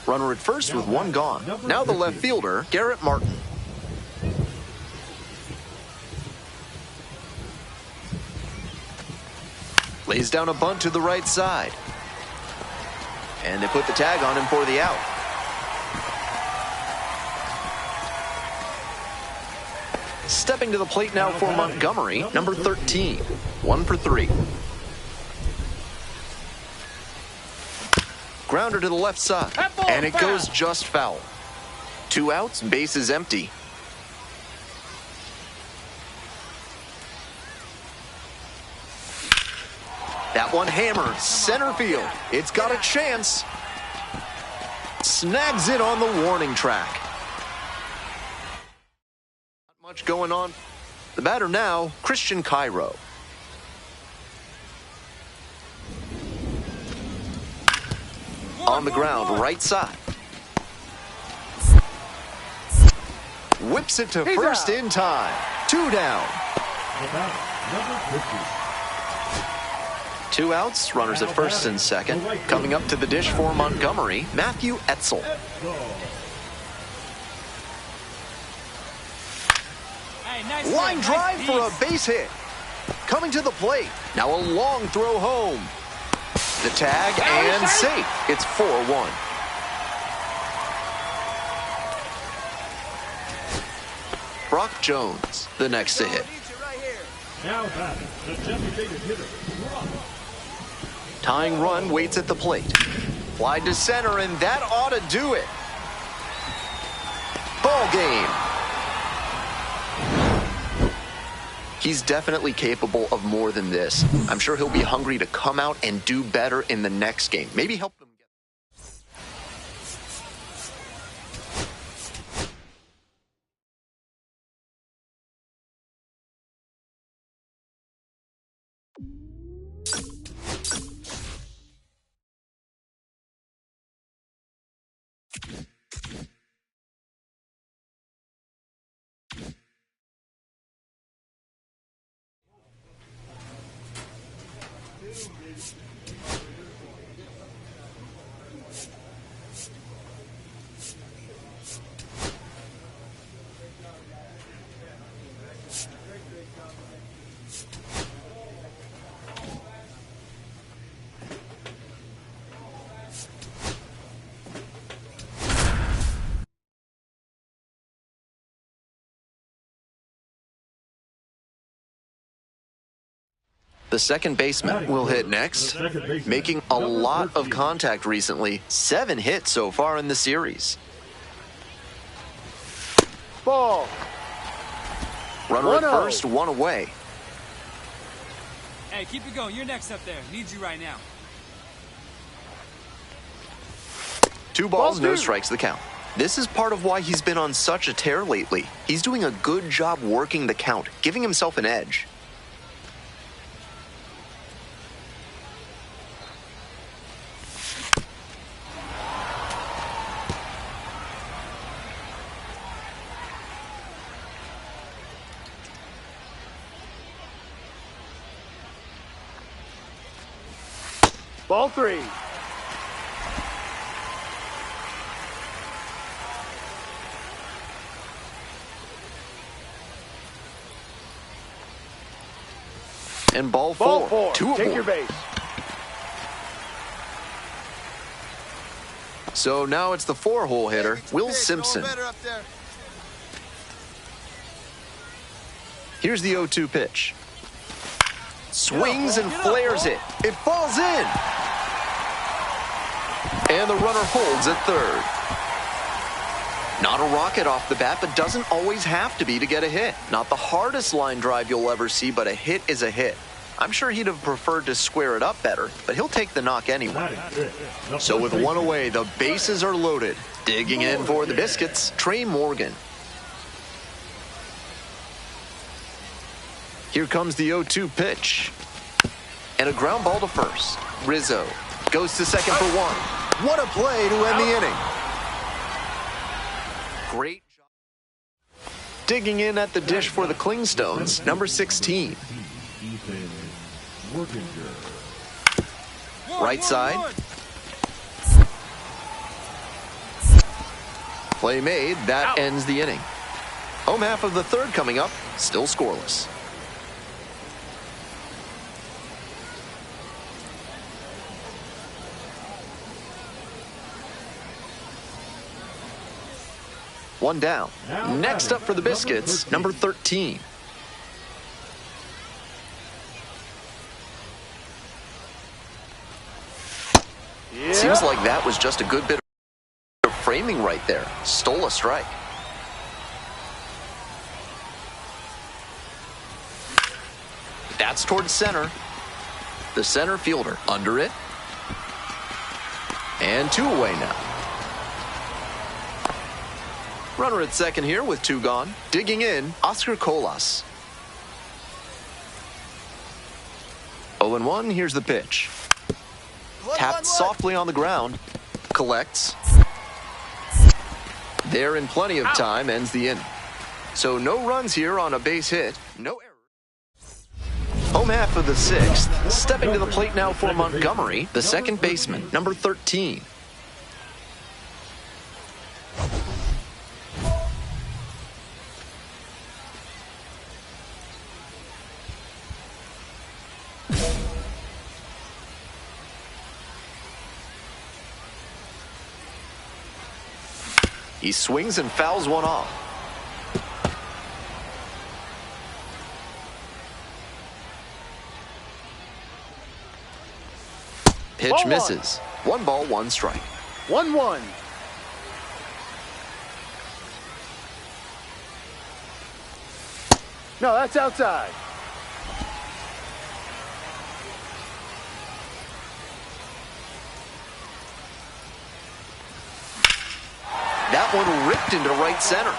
Runner at first with 1 gone. Now the left fielder, Garrett Martin. Lays down a bunt to the right side. And they put the tag on him for the out. Stepping to the plate now for Montgomery, number 13. 1 for 3. Grounder to the left side. That ball And it foul. goes just foul. 2 outs, bases empty. That one hammers center field. It's got a chance. Snags it on the warning track. Not much going on. The batter now, Christian Cairo. On the ground, right side. Whips it to first in time. 2 down. About number 50. 2 outs, runners at first and second. Coming up to the dish for Montgomery, Matthew Etzel. Hey, nice Line hit, drive nice for piece. a base hit. Coming to the plate. Now a long throw home. The tag and safe. It's 4-1. Brock Jones, the next to hit. Now batting, the designated hitter, Brock. Tying run waits at the plate. Fly to center, and that ought to do it. Ball game. He's definitely capable of more than this. I'm sure he'll be hungry to come out and do better in the next game. Maybe help them get. The second baseman will hit next, making a lot of contact recently. 7 hits so far in the series. Ball. Runner at 1-0. first, 1 away. Hey, keep it going. You're next up there. Need you right now. 2 balls, Ball no 2. strikes the count. This is part of why he's been on such a tear lately. He's doing a good job working the count, giving himself an edge. Ball 3. And ball Ball 4. 2 Take aboard. your base. So now it's the 4-hole hitter, Will Simpson. Better up there. Here's the 0-2 pitch. Swings and flares it. It falls in. And the runner holds at third. Not a rocket off the bat, but doesn't always have to be to get a hit. Not the hardest line drive you'll ever see, but a hit is a hit. I'm sure he'd have preferred to square it up better, but he'll take the knock anyway. So with 1 away, the bases are loaded. Digging in for the Biscuits, Trey Morgan. Here comes the 0-2 pitch. And a ground ball to first. Rizzo goes to second for 1. What a play to end the inning. Great job. Digging in at the dish for the Klingstones, number 16. Right side. Play made. That ends the inning. Home half of the third coming up. Still scoreless. One down. Next up for the Biscuits, number 13. Seems like that was just a good bit of framing right there. Stole a strike. That's towards center. The center fielder under it. And 2 away now. Runner at second here with 2 gone. Digging in, Oscar Colas. 0-1, here's the pitch. Tapped softly on the ground. Collects. There in plenty of time, ends the inning. So no runs here on a base hit. No error. Home half of the 6th. Stepping to the plate now for Montgomery, the second baseman, number 13. He swings and fouls one off. Pitch misses. 1 ball, 1 strike. 1-1. No, that's outside. That one ripped into right center.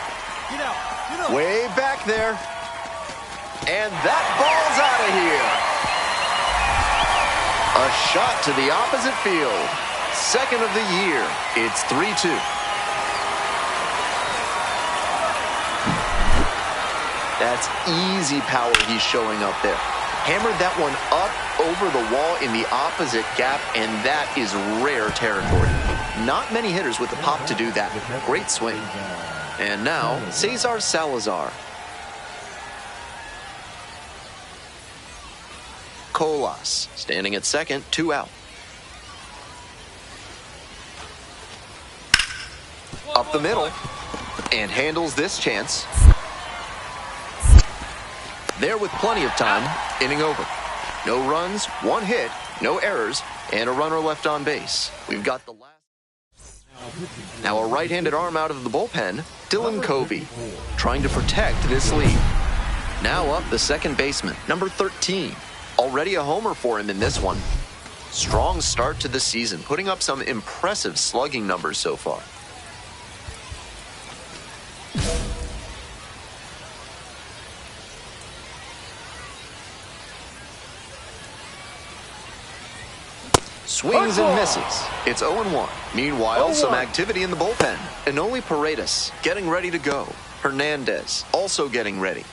Get out. Get out. Way back there. And that ball's out of here. A shot to the opposite field. Second of the year. It's 3-2. That's easy power he's showing up there. Hammered that one up over the wall in the opposite gap, and that is rare territory. Not many hitters with the pop to do that. Great swing. And now, Cesar Salazar. Colas, standing at second, 2 out. Up the middle, and handles this chance. There with plenty of time, inning over. No runs, 1 hit, no errors, and a runner left on base. We've got the last. Now a right-handed arm out of the bullpen, Dylan Covey, trying to protect this lead. Now up the second baseman, number 13. Already a homer for him in this one. Strong start to the season, putting up some impressive slugging numbers so far. Swings and misses. It's 0-1. Meanwhile, some activity in the bullpen. Enoli Paredes getting ready to go. Hernandez also getting ready.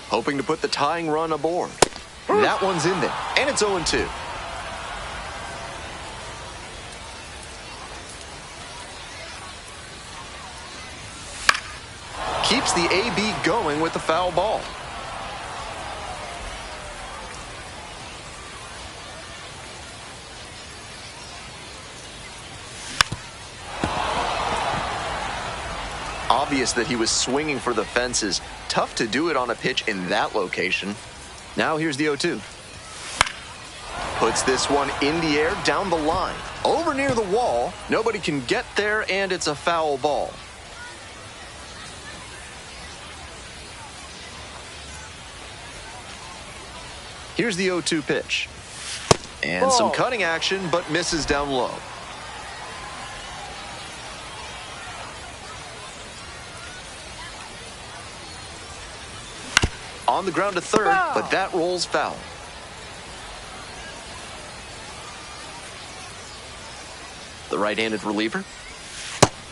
Hoping to put the tying run aboard. That one's in there, and it's 0-2. Keeps the AB going with the foul ball. Obvious that he was swinging for the fences. Tough to do it on a pitch in that location. Now here's the 0-2. Puts this one in the air, down the line. Over near the wall. Nobody can get there, and it's a foul ball. Here's the 0-2 pitch. And some cutting action, but misses down low. On the ground to third, but that rolls foul. The right-handed reliever.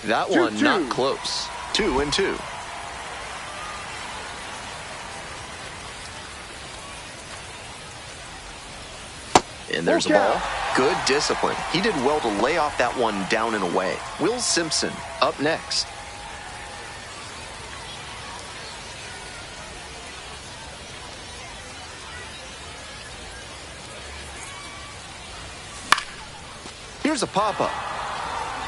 That one not close. 2-2. And there's a ball. Good discipline. He did well to lay off that one down and away. Will Simpson up next. Here's a pop-up.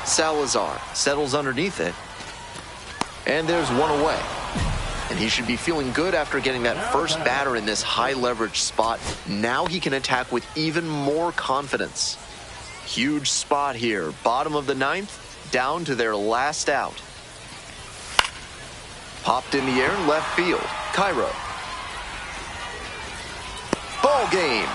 Salazar settles underneath it. And there's one away. And he should be feeling good after getting that first batter in this high-leverage spot. Now he can attack with even more confidence. Huge spot here. Bottom of the ninth, down to their last out. Popped in the air, left field. Cairo. Ball game.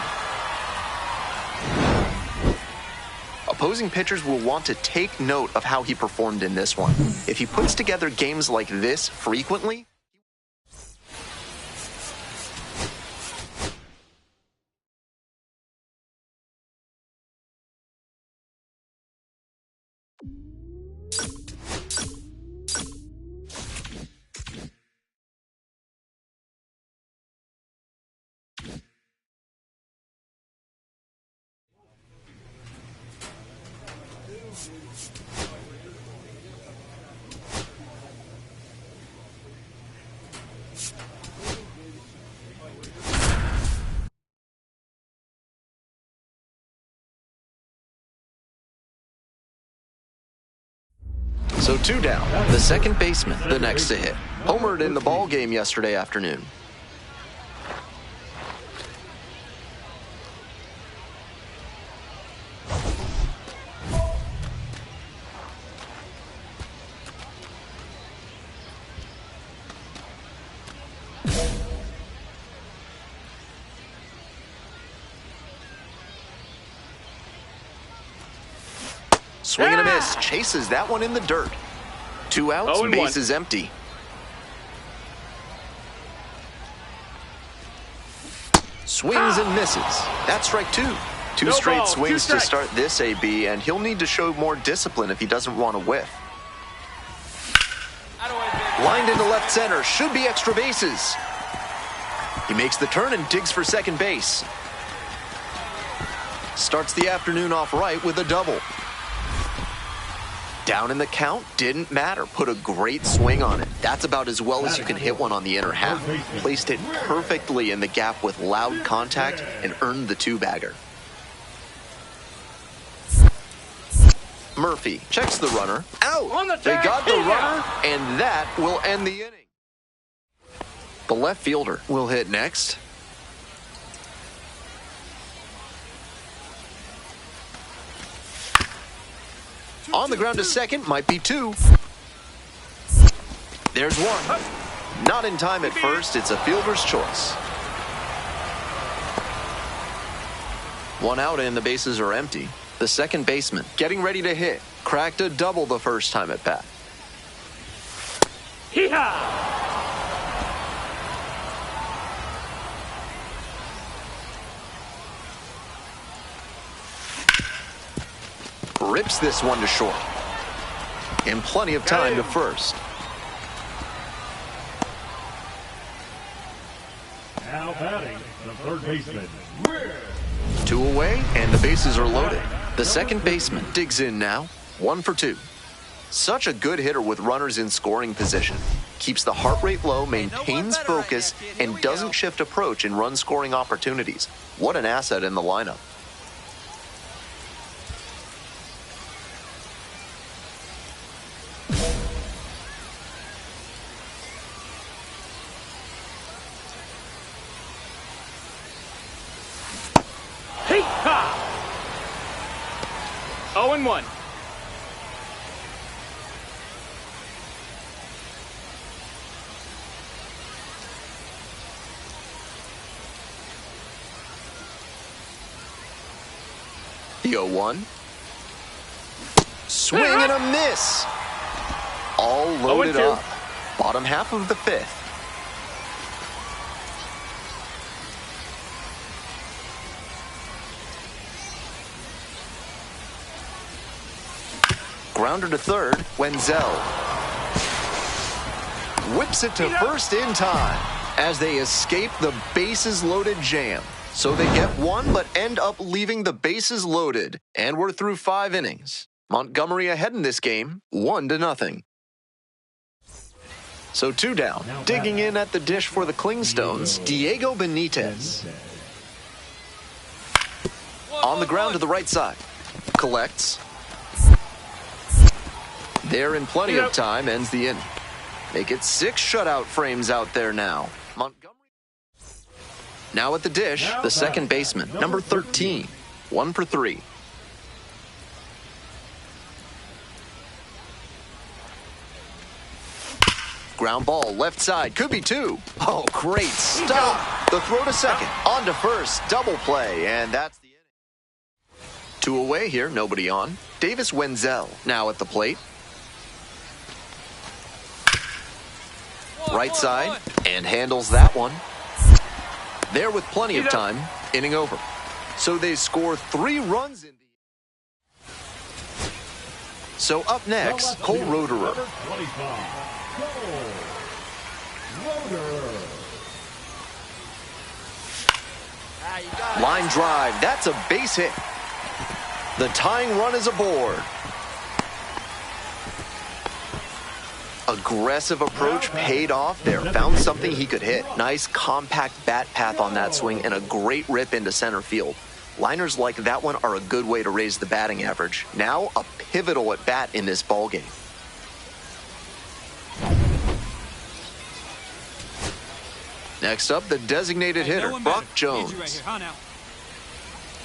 Opposing pitchers will want to take note of how he performed in this one. If he puts together games like this frequently, so 2 down. The second baseman, the next to hit. Homered in the ball game yesterday afternoon. Swing and a miss. Chases that one in the dirt. 2 outs, base is empty. Swings and misses. That's strike 2. Two straight swings to start this AB, and he'll need to show more discipline if he doesn't want to whiff. Lined into left center. Should be extra bases. He makes the turn and digs for second base. Starts the afternoon off right with a double. Down in the count, didn't matter. Put a great swing on it. That's about as well as you can hit one on the inner half. Placed it perfectly in the gap with loud contact and earned the 2-bagger. Murphy checks the runner. Out! They got the runner, and that will end the inning. The left fielder will hit next. On the ground to second, might be 2. There's 1. Not in time at first, it's a fielder's choice. 1 out and the bases are empty. The second baseman getting ready to hit. Cracked a double the first time at bat. Hee-haw! Rips this one to short. And plenty of time to first. Now batting, the third baseman. 2 away, and the bases are loaded. The second baseman digs in now. 1 for 2. Such a good hitter with runners in scoring position. Keeps the heart rate low, maintains focus, and doesn't shift approach in run scoring opportunities. What an asset in the lineup. Hee-haw! 0-1. The 0-1. Swing and a miss. All loaded up. Bottom half of the 5th. Grounder to third, Wenzel. Whips it to first in time as they escape the bases loaded jam. So they get 1 but end up leaving the bases loaded. And we're through 5 innings. Montgomery ahead in this game, 1-0. So 2 down. Digging in at the dish for the Clingstones, Diego Benitez. On the ground to the right side. Collects. There in plenty of time, ends the inning. Make it 6 shutout frames out there now. Montgomery. Now at the dish, the second baseman, number 13. 1 for 3. Ground ball, left side, could be 2. Oh, great stop. The throw to second, on to first, double play, and that's the inning. 2 away here, nobody on. Davis Wenzel now at the plate. Right side, and handles that one. There with plenty of time, inning over. So they score 3 runs in the... So up next, Cole Roederer. Line drive, that's a base hit. The tying run is aboard. Aggressive approach paid off there. Found something he could hit. Nice compact bat path on that swing and a great rip into center field. Liners like that one are a good way to raise the batting average. Now a pivotal at bat in this ballgame. Next up, the designated hitter, Brock Jones.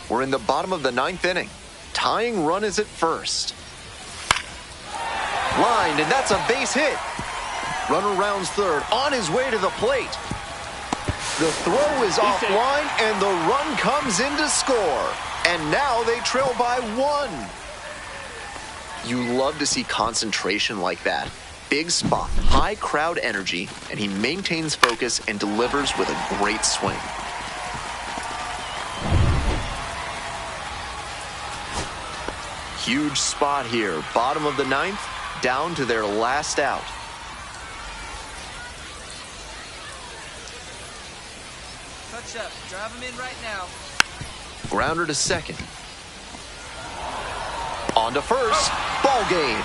We're in the bottom of the 9th inning. Tying run is at first. Lined, and that's a base hit. Runner rounds third, on his way to the plate. The throw is offline, and the run comes in to score. And now they trail by 1. You love to see concentration like that. Big spot, high crowd energy, and he maintains focus and delivers with a great swing. Huge spot here, bottom of the 9th, down to their last out. Touch up, drive him in right now. Grounder to second. On to first, ball game.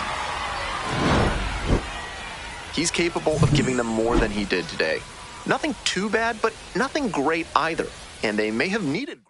He's capable of giving them more than he did today. Nothing too bad, but nothing great either. And they may have needed